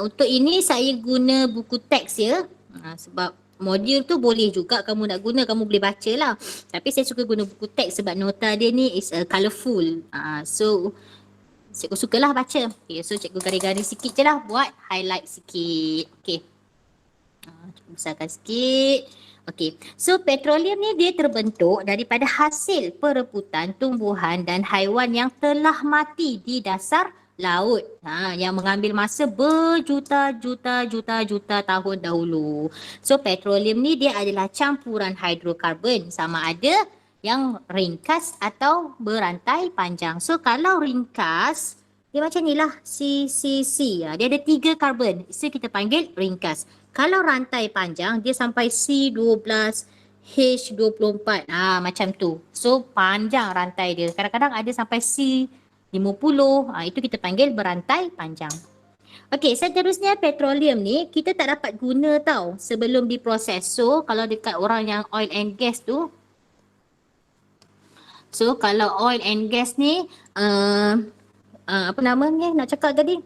untuk ini saya guna buku teks ya. Sebab modul tu boleh juga kamu nak guna, kamu boleh baca lah. Tapi saya suka guna buku teks sebab nota dia ni is colourful. So cikgu sukalah baca. Okay, so cikgu garis-garis sikit je lah, buat highlight sikit. Okay. Cikgu besarkan sikit. Okay, so petroleum ni dia terbentuk daripada hasil perebutan tumbuhan dan haiwan yang telah mati di dasar laut, yang mengambil masa berjuta-juta tahun dahulu. So petroleum ni dia adalah campuran hidrokarbon, sama ada yang ringkas atau berantai panjang. So kalau ringkas, dia macam ni lah, C. Dia ada 3 karbon, so kita panggil ringkas. Kalau rantai panjang, dia sampai C12, H24, macam tu. So panjang rantai dia, kadang-kadang ada sampai C50, itu kita panggil berantai panjang. Okey, seterusnya petroleum ni kita tak dapat guna tau sebelum diproses. So kalau dekat orang yang oil and gas tu, so kalau oil and gas ni apa namanya nak cakap tadi,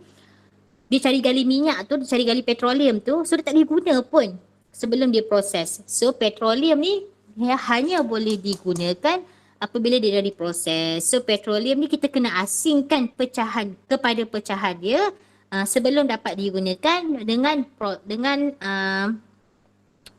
dia cari gali minyak tu, dia cari gali petroleum tu, so dia tak boleh guna pun sebelum dia proses. So petroleum ni hanya boleh digunakan apabila dia dah diproses. So petroleum ni kita kena asingkan pecahan kepada pecahan dia sebelum dapat digunakan dengan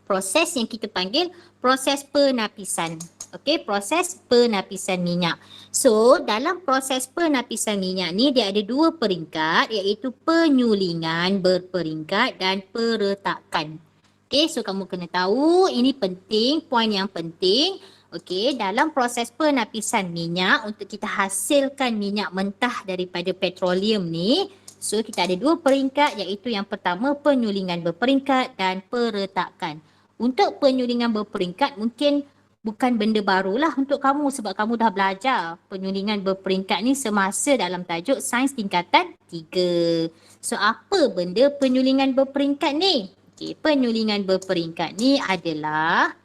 proses yang kita panggil proses penapisan. Okey, proses penapisan minyak. So dalam proses penapisan minyak ni dia ada 2 peringkat, iaitu penyulingan berperingkat dan peretakan. Okey, so kamu kena tahu, ini penting, poin yang penting. Okey, dalam proses penapisan minyak untuk kita hasilkan minyak mentah daripada petroleum ni, so kita ada 2 peringkat, iaitu yang pertama penyulingan berperingkat dan peretakan. Untuk penyulingan berperingkat mungkin bukan benda barulah untuk kamu sebab kamu dah belajar penyulingan berperingkat ni semasa dalam tajuk sains tingkatan 3. So apa benda penyulingan berperingkat ni? Okey, penyulingan berperingkat ni adalah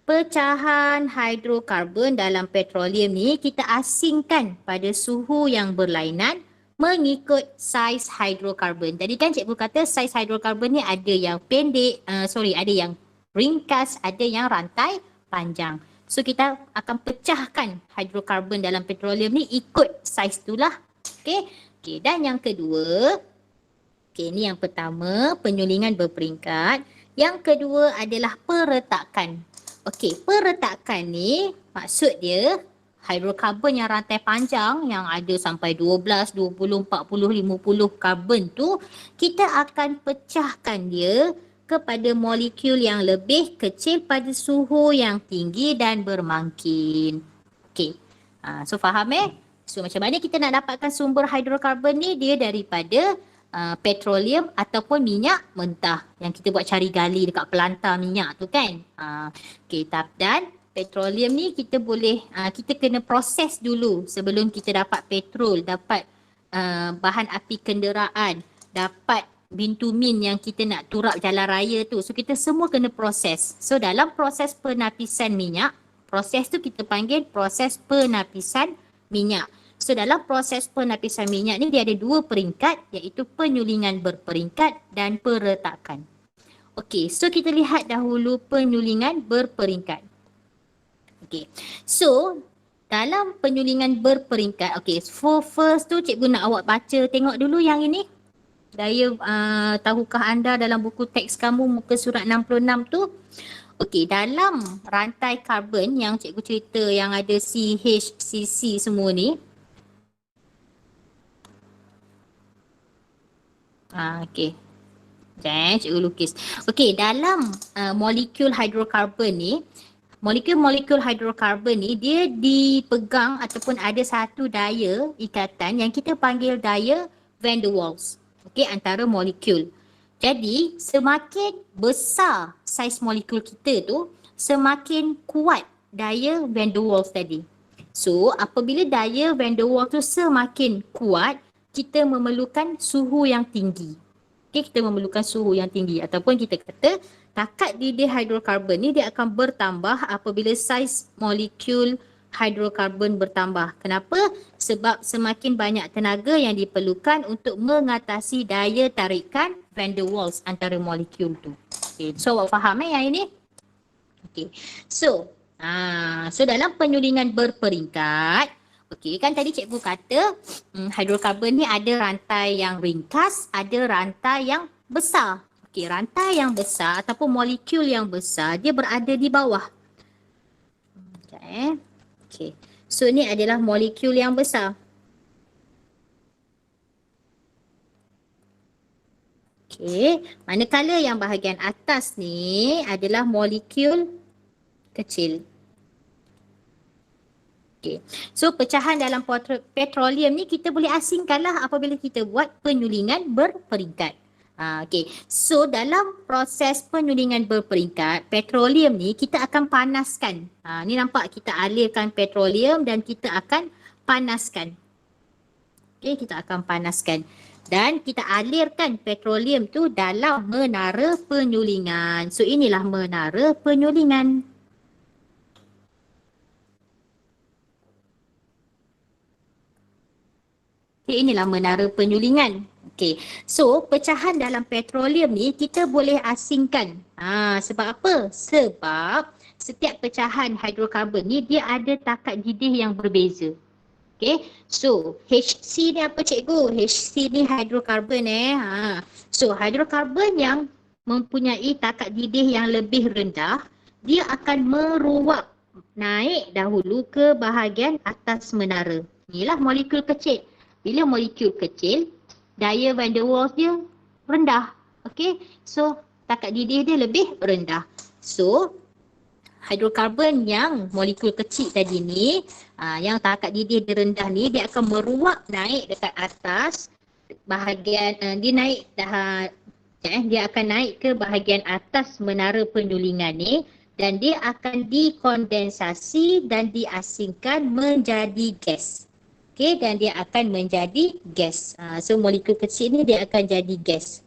pecahan hidrokarbon dalam petroleum ni kita asingkan pada suhu yang berlainan mengikut saiz hidrokarbon. Tadi kan cikgu kata saiz hidrokarbon ni ada yang pendek, ada yang ringkas, ada yang rantai panjang. So kita akan pecahkan hidrokarbon dalam petroleum ni ikut saiz itulah. Okey, dan yang kedua, ni yang pertama penyulingan berperingkat, yang kedua adalah peretakan. Okey, peretakan ni maksud dia hidrokarbon yang rantai panjang yang ada sampai 12, 20, 40, 50 karbon tu, kita akan pecahkan dia kepada molekul yang lebih kecil pada suhu yang tinggi dan bermangkin. Okey. So faham So macam mana kita nak dapatkan sumber hidrokarbon ni? Dia daripada petroleum ataupun minyak mentah yang kita buat cari gali dekat pelantar minyak tu kan. Okey, dan petroleum ni kita boleh kita kena proses dulu sebelum kita dapat petrol, dapat bahan api kenderaan, dapat bitumen yang kita nak turap jalan raya tu. So kita semua kena proses. So dalam proses penapisan minyak, proses tu kita panggil proses penapisan minyak. So dalam proses penapisan minyak ni dia ada dua peringkat, iaitu penyulingan berperingkat dan peretakan. Okey, so kita lihat dahulu penyulingan berperingkat. Okey, so dalam penyulingan berperingkat, okey, for first tu cikgu nak awak baca, tengok dulu yang ini. Daya, tahukah anda dalam buku teks kamu muka surat 66 tu? Okey, dalam rantai karbon yang cikgu cerita yang ada CH, CC semua ni. Okey. Jangan cikgu lukis. Okey, dalam molekul hidrokarbon ni, molekul-molekul hidrokarbon ni dia dipegang ataupun ada satu daya ikatan yang kita panggil daya van der Waals. Okey, antara molekul. Jadi, semakin besar saiz molekul kita tu, semakin kuat daya van der Waals tadi. So, apabila daya van der Waals tu semakin kuat, kita memerlukan suhu yang tinggi. Okey, kita memerlukan suhu yang tinggi ataupun kita kata takat didih hidrokarbon ni dia akan bertambah apabila saiz molekul hidrokarbon bertambah. Kenapa? Sebab semakin banyak tenaga yang diperlukan untuk mengatasi daya tarikan van der Waals antara molekul tu. Okay, so awak faham yang ini? Okay, so dalam penyulingan berperingkat, okay, kan tadi cikgu kata hidrokarbon ni ada rantai yang ringkas, ada rantai yang besar. Okay, rantai yang besar ataupun molekul yang besar dia berada di bawah. Okay, so ni adalah molekul yang besar. Okay, manakala yang bahagian atas ni adalah molekul kecil. Okay, so pecahan dalam petroleum ni kita boleh asingkanlah apabila kita buat penyulingan berperingkat. Okay, so dalam proses penyulingan berperingkat, petroleum ni kita akan panaskan. Ni nampak kita alirkan petroleum dan kita akan panaskan. Okay, kita akan panaskan. Dan kita alirkan petroleum tu dalam menara penyulingan. So inilah menara penyulingan. Okay, inilah menara penyulingan. Okay, so pecahan dalam petroleum ni kita boleh asingkan. Sebab apa? Sebab setiap pecahan hidrokarbon ni dia ada takat didih yang berbeza. Okay, so HC ni apa cikgu? HC ni hidrokarbon So hidrokarbon yang mempunyai takat didih yang lebih rendah, dia akan meruap naik dahulu ke bahagian atas menara. Inilah molekul kecil. Bila molekul kecil, daya van der Waals dia rendah. Okay, so takat didih dia lebih rendah. So hidrokarbon yang molekul kecil tadi ni, yang takat didih dia rendah ni, dia akan meruap naik dekat atas bahagian, dia akan naik ke bahagian atas menara penyulingan ni dan dia akan dikondensasi dan diasingkan menjadi gas. Okay, dan dia akan menjadi gas. So molekul kecil ni dia akan jadi gas.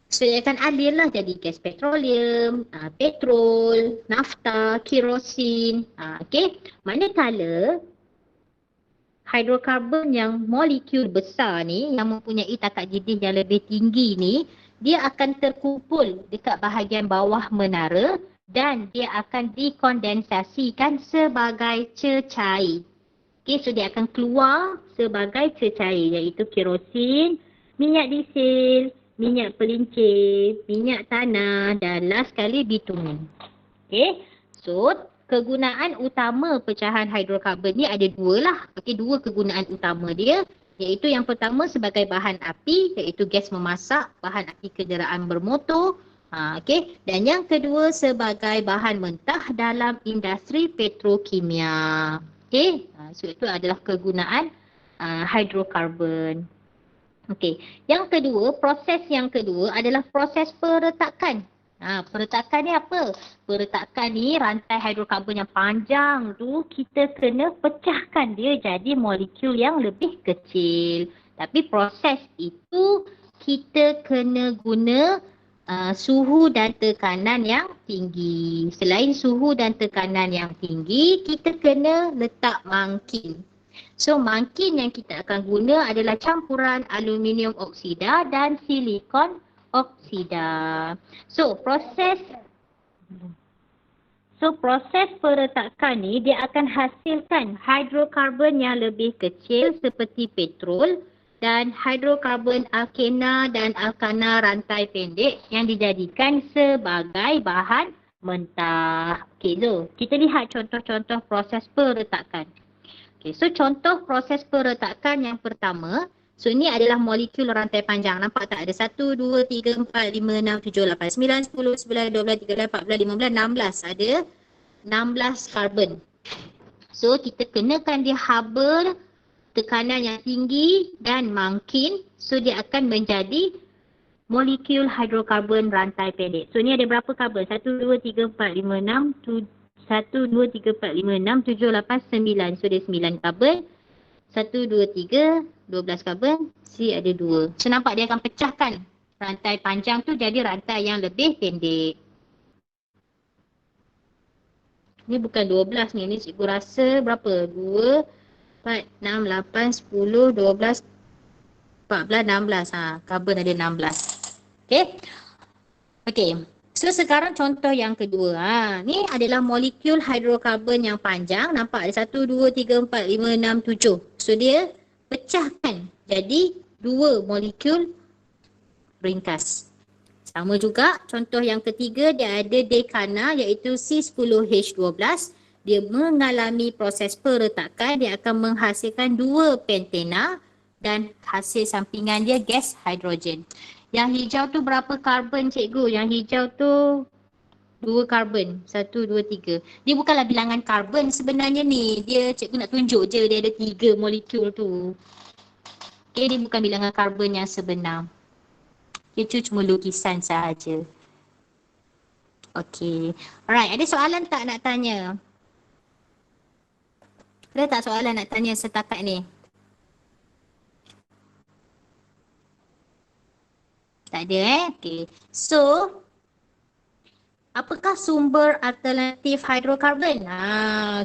So dia akan alirlah jadi gas petroleum, petrol, nafta, kerosin. Okay, manakala hidrokarbon yang molekul besar ni yang mempunyai takat didih yang lebih tinggi ni, dia akan terkumpul dekat bahagian bawah menara dan dia akan dikondensasikan sebagai cecair. Okay, so dia akan keluar sebagai cecair iaitu kerosin, minyak diesel, minyak pelincir, minyak tanah dan last sekali bitumen. Okay, so kegunaan utama pecahan hidrokarbon ni ada dua lah. Okey, dua kegunaan utama dia, iaitu yang pertama sebagai bahan api, iaitu gas memasak, bahan api kenderaan bermotor. Okey, dan yang kedua sebagai bahan mentah dalam industri petrokimia. Okey, so itu adalah kegunaan hidrokarbon. Okey, yang kedua, proses yang kedua adalah proses peretakan. Peretakan ni apa? Peretakan ni rantai hidrokarbon yang panjang tu kita kena pecahkan dia jadi molekul yang lebih kecil. Tapi proses itu kita kena guna suhu dan tekanan yang tinggi. Selain suhu dan tekanan yang tinggi, kita kena letak mangkin. So mangkin yang kita akan guna adalah campuran aluminium oksida dan silikon oksida. So proses peretakan ni dia akan hasilkan hidrokarbon yang lebih kecil seperti petrol dan hidrokarbon alkena dan alkana rantai pendek yang dijadikan sebagai bahan mentah. Okey, so kita lihat contoh-contoh proses peretakan. Okey, so contoh proses peretakan yang pertama. So ini adalah molekul rantai panjang. Nampak tak? Ada 1, 2, 3, 4, 5, 6, 7, 8, 9, 10, 11, 12, 13, 14, 15, 16. Ada 16 karbon. So kita kenakan dia haba, tekanan yang tinggi dan mangkin. So dia akan menjadi molekul hidrokarbon rantai pendek. So ni ada berapa karbon? 1, 2, 3, 4, 5, 6, 1, 2, 3, 4, 5, 6, 7, 8, 9. So dia 9 karbon. 1, 2, 3, 12 karbon, C ada 2. So nampak dia akan pecahkan rantai panjang tu jadi rantai yang lebih pendek. Ni bukan 12 ni cikgu rasa berapa? 2, 4, 6, 8, 10, 12, 14, 16. Karbon ada 16. Okay. Okay. So sekarang contoh yang kedua. Ni adalah molekul hidrokarbon yang panjang. Nampak ada 1, 2, 3, 4, 5, 6, 7. So dia pecahkan jadi 2 molekul ringkas. Sama juga contoh yang ketiga dia ada dekana iaitu C10H12. Dia mengalami proses peretakan, dia akan menghasilkan 2 pentena dan hasil sampingan dia gas hidrogen. Yang hijau tu berapa karbon cikgu? Yang hijau tu 2 karbon. 1, 2, 3. Dia bukanlah bilangan karbon sebenarnya ni. Dia cikgu nak tunjuk je dia ada 3 molekul tu. Okay, dia bukan bilangan karbon yang sebenar. Itu cuma lukisan sahaja. Okay. Alright, ada soalan tak nak tanya? Ada tak soalan nak tanya setakat ni? Tak ada Okay. So, apakah sumber alternatif hidrokarbon?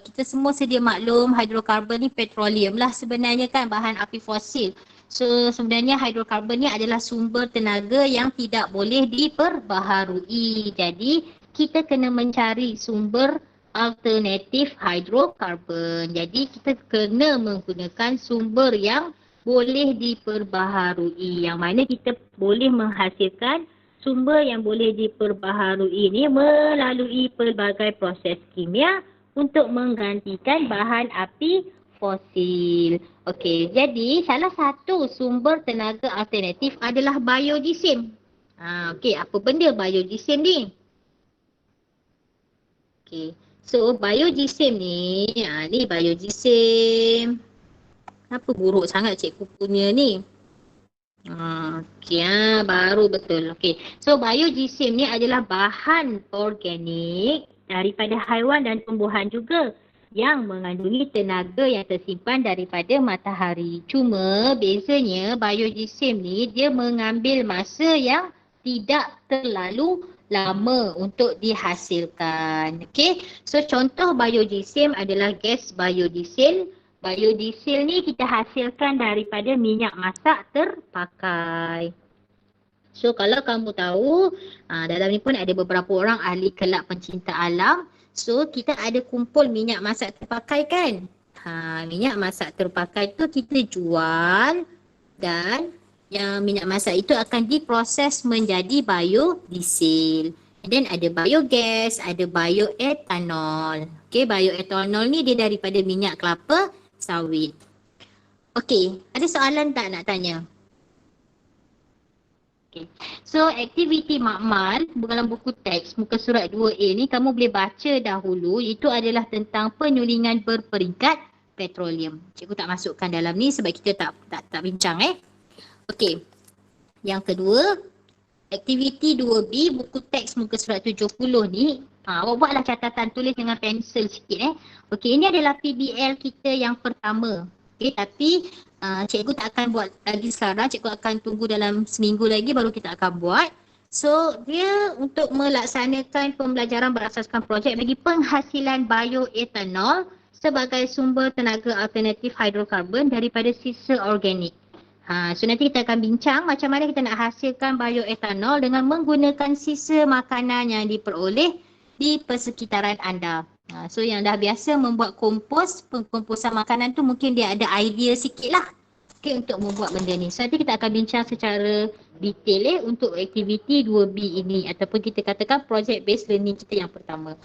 Kita semua sedia maklum hidrokarbon ni petroleum lah sebenarnya kan, bahan api fosil. So sebenarnya hidrokarbon ni adalah sumber tenaga yang tidak boleh diperbaharui. Jadi kita kena mencari sumber alternatif hidrokarbon. Jadi kita kena menggunakan sumber yang boleh diperbaharui. Yang mana kita boleh menghasilkan sumber yang boleh diperbaharui ini melalui pelbagai proses kimia untuk menggantikan bahan api fosil. Okey, jadi salah satu sumber tenaga alternatif adalah biodiesel. Okey, apa benda biodiesel ni? Okey, so biodiesel ni, ni biodiesel. Kenapa buruk sangat cikgu punya ni? Okey, baru betul. Okey, so biodiesel ni adalah bahan organik daripada haiwan dan tumbuhan juga yang mengandungi tenaga yang tersimpan daripada matahari. Cuma bezanya biodiesel ni dia mengambil masa yang tidak terlalu lama untuk dihasilkan. Okey, so contoh biodiesel adalah gas biodiesel. Biodiesel ni kita hasilkan daripada minyak masak terpakai. So kalau kamu tahu, dalam ni pun ada beberapa orang ahli kelab pencinta alam. So kita ada kumpul minyak masak terpakai kan. Minyak masak terpakai tu kita jual dan yang minyak masak itu akan diproses menjadi biodiesel. And then ada biogas, ada bioethanol. Okay, bioethanol ni dia daripada minyak kelapa sawit. Okay, ada soalan tak nak tanya? Okay. So, aktiviti makmal dalam buku teks muka surat 2A ni kamu boleh baca dahulu. Itu adalah tentang penyulingan berperingkat petroleum. Cikgu tak masukkan dalam ni sebab kita tak bincang Okay. Yang kedua, aktiviti 2B buku teks muka surat 70 ni, awak buatlah catatan, tulis dengan pensel sikit Okey, ini adalah PBL kita yang pertama. Okey, tapi cikgu tak akan buat lagi sekarang, cikgu akan tunggu dalam seminggu lagi baru kita akan buat. So, dia untuk melaksanakan pembelajaran berasaskan projek bagi penghasilan bioethanol sebagai sumber tenaga alternatif hidrokarbon daripada sisa organik. So nanti kita akan bincang macam mana kita nak hasilkan bioethanol dengan menggunakan sisa makanan yang diperoleh di persekitaran anda. So yang dah biasa membuat kompos, pengkomposan makanan tu mungkin dia ada idea sikit lah untuk membuat benda ni. So nanti kita akan bincang secara detail untuk aktiviti 2B ini ataupun kita katakan project based learning kita yang pertama.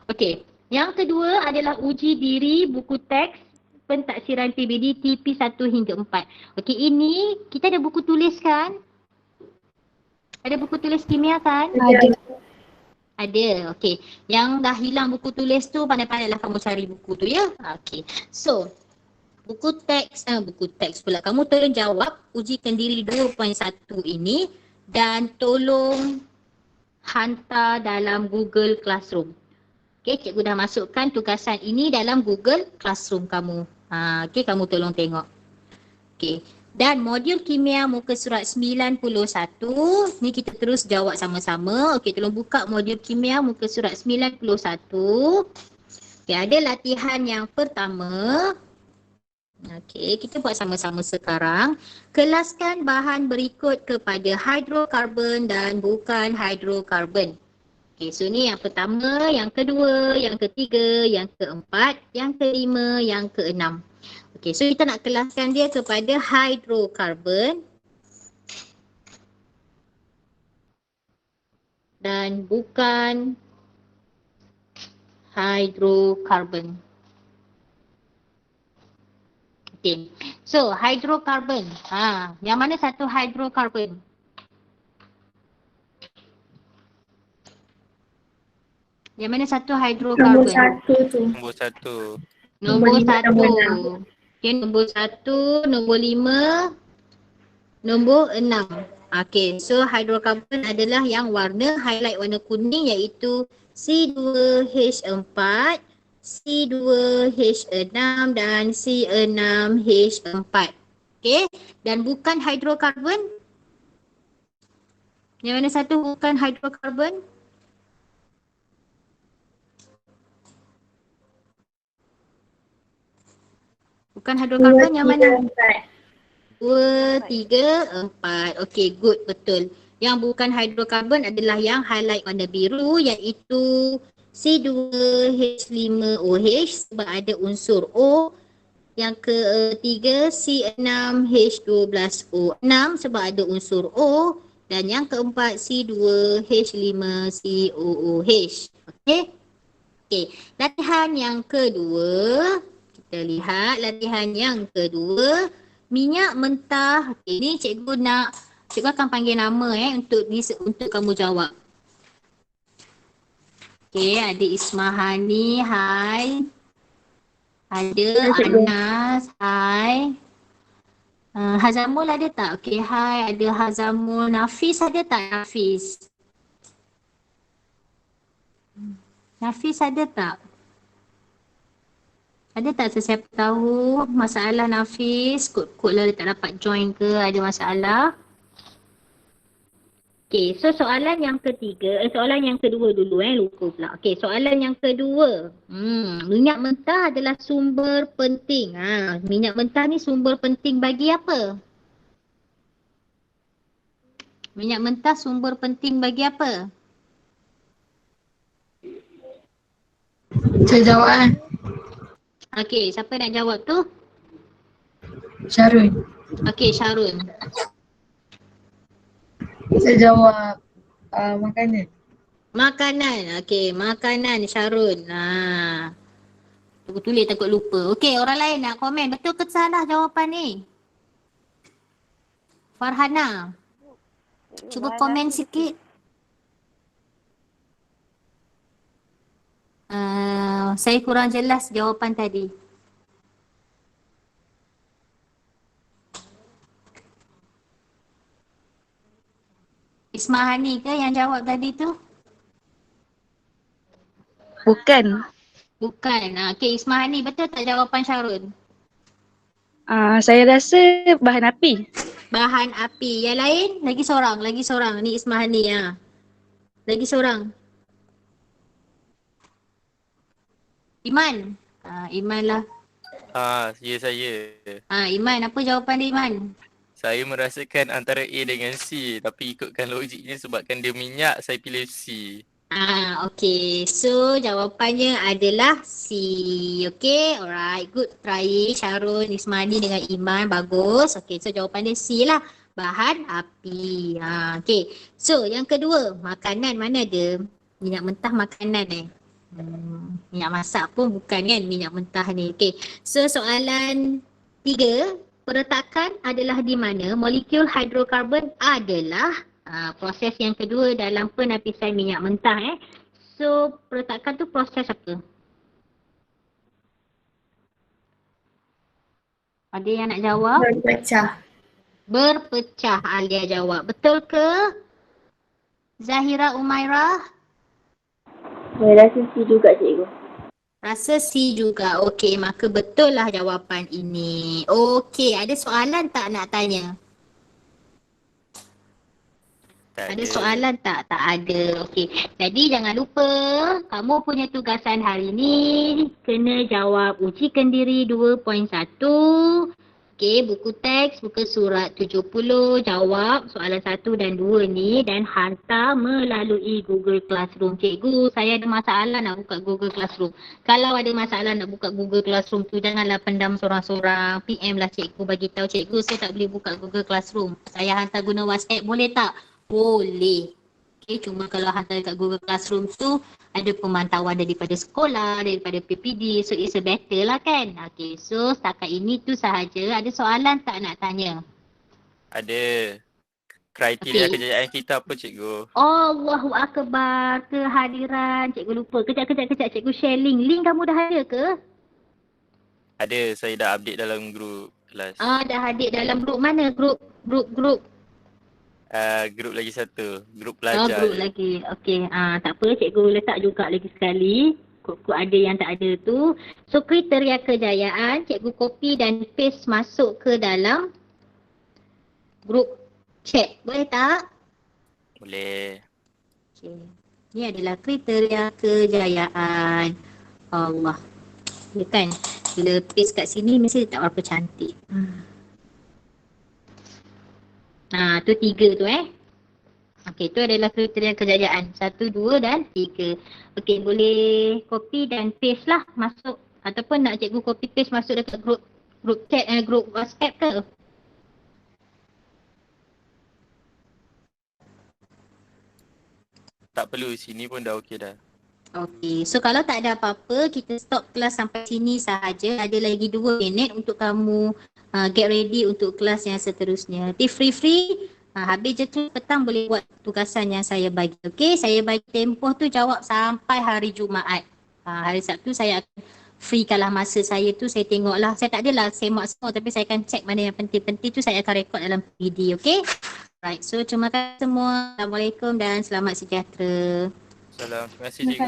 Okey, yang kedua adalah uji diri buku teks pentaksiran PBD TP 1 hingga 4. Okey, ini kita ada buku tulis kan? Ada buku tulis kimia kan? Ada. Ada, okey. Yang dah hilang buku tulis tu, pandai-pandailah kamu cari buku tu ya. Okey, so buku teks pula. Kamu tolong jawab ujikan diri 2.1 ini dan tolong hantar dalam Google Classroom. Okey, cikgu dah masukkan tugasan ini dalam Google Classroom kamu. Okey, kamu tolong tengok. Okey. Dan modul kimia muka surat 91 ni kita terus jawab sama-sama. Okey, tolong buka modul kimia muka surat 91. Okey, ada latihan yang pertama. Okey, kita buat sama-sama sekarang. Kelaskan bahan berikut kepada hidrokarbon dan bukan hidrokarbon. Okay, so ni yang pertama, yang kedua, yang ketiga, yang keempat, yang kelima, yang keenam. Okay, so kita nak kelaskan dia kepada hidrokarbon dan bukan hidrokarbon. Okay, so hidrokarbon. Yang mana satu hidrokarbon? Yang mana satu hidrokarbon? Nombor 1 tu. Nombor 1. Nombor Nombor 5, 1. nombor 6. Okay, nombor 1, nombor 5, nombor 6. Okay, so hidrokarbon adalah yang warna highlight warna kuning iaitu C2H4, C2H6 dan C6H4. Okay, dan bukan hidrokarbon? Yang mana satu bukan hidrokarbon? Bukan hidrokarbon yang mana? 2, 3, 4. Okey, good, betul. Yang bukan hidrokarbon adalah yang highlight warna biru iaitu C2H5OH sebab ada unsur O. Yang ketiga C6H12O6 sebab ada unsur O. Dan yang keempat C2H5COOH. Okey. Okey, latihan yang kedua. Kita lihat latihan yang kedua, minyak mentah. Okay, ni cikgu akan panggil nama untuk kamu jawab. Okay, ada Ismahani, hai. Ada Anas, hai. Hazamul ada tak? Okay, hai. Ada Hazamul. Nafis ada tak Nafis? Nafis ada tak? Ada tak sesiapa tahu masalah Nafis? Kod lah dia tak dapat join ke? Ada masalah? Okay, so soalan yang ketiga, soalan yang kedua dulu lupa pula. Okay, soalan yang kedua. Minyak mentah adalah sumber penting. Minyak mentah ni sumber penting bagi apa? Minyak mentah sumber penting bagi apa? Saya jawab Okey, siapa nak jawab tu? Syarul. Okey, Syarul. Saya jawab makanan. Makanan. Okey, makanan Syarul. Tunggu tulis takut lupa. Okey, orang lain nak komen. Betul ke salah jawapan ni? Farhana. Cuba komen sikit. Saya kurang jelas jawapan tadi. Ismahani ke yang jawab tadi tu? Bukan. Bukan. Okey, Ismahani, betul tak jawapan Syarul? Saya rasa bahan api. Bahan api. Yang lain? Lagi seorang. Ni Ismahani ya. Lagi seorang. Iman. Iman lah. Ya saya. Iman, apa jawapan dia Iman? Saya merasakan antara A dengan C, tapi ikutkan logiknya sebabkan dia minyak, saya pilih C. Okay. So, jawapannya adalah C. Okay, alright. Good try Syarul, Ismani dengan Iman. Bagus. Okay, so jawapan dia C lah. Bahan api. Okay. So, yang kedua, makanan mana ada? Minyak mentah makanan minyak masak pun bukan kan minyak mentah ni. Okay. So, soalan 3. Peretakan adalah di mana molekul hidrokarbon adalah proses yang kedua dalam penapisan minyak mentah. So, peretakan tu proses apa? Ada yang nak jawab? Berpecah Alia jawab. Betul ke? Zahira Umairah? Saya rasa C juga cikgu. Rasa C juga. Okey, maka betul lah jawapan ini. Okey, ada soalan tak nak tanya? Ada soalan tak? Tak ada. Okey. Jadi jangan lupa kamu punya tugasan hari ni kena jawab ujikan diri 2.1. Okey, buku teks, buku surat 70, jawab soalan 1 dan 2 ni dan hantar melalui Google Classroom. Cikgu, saya ada masalah nak buka Google Classroom. Kalau ada masalah nak buka Google Classroom tu, janganlah pendam sorang-sorang. PM lah cikgu, bagi tahu cikgu saya tak boleh buka Google Classroom. Saya hantar guna WhatsApp, boleh tak? Boleh. Okay, cuma kalau hantar dekat Google Classroom tu ada pemantauan daripada sekolah, daripada PPD. So it's a better lah kan. Okay, so setakat ini tu sahaja. Ada soalan tak nak tanya? Ada. Kriteria kejayaan kita apa cikgu? Allahu Akbar. Kehadiran. Cikgu lupa. Kejap. Cikgu share link. Link kamu dah ada ke? Ada. Saya dah update dalam grup kelas. Dah update dalam grup mana? Grup. Grup lagi satu. Grup pelajar. Grup lagi. Okey. Tak apa. Cikgu letak juga lagi sekali. Kok ada yang tak ada tu. So kriteria kejayaan. Cikgu copy dan paste masuk ke dalam grup chat. Boleh tak? Boleh. Okay. Ini adalah kriteria kejayaan. Allah. Ya kan? Bila paste kat sini mesti tak berapa cantik. Tu 3 tu Okey, tu adalah kriteria kejayaan. 1, 2 dan 3. Okey, boleh copy dan paste lah masuk. Ataupun nak cikgu copy paste masuk dekat grup chat, grup WhatsApp ke? Tak perlu, sini pun dah okey dah. Okey, so kalau tak ada apa-apa, kita stop kelas sampai sini sahaja. Ada lagi 2 minit untuk kamu get ready untuk kelas yang seterusnya. Nanti free. Habis je tu petang boleh buat tugasan yang saya bagi. Okey, saya bagi tempoh tu jawab sampai hari Jumaat. Hari Sabtu saya akan freekanlah masa saya tu, saya tengoklah. Saya tak adalah semak semua tapi saya akan check mana yang penting-penting tu saya akan rekod dalam video. Okey? Right, so terima kasih semua. Assalamualaikum dan selamat sejahtera. Terima kasih cikgu.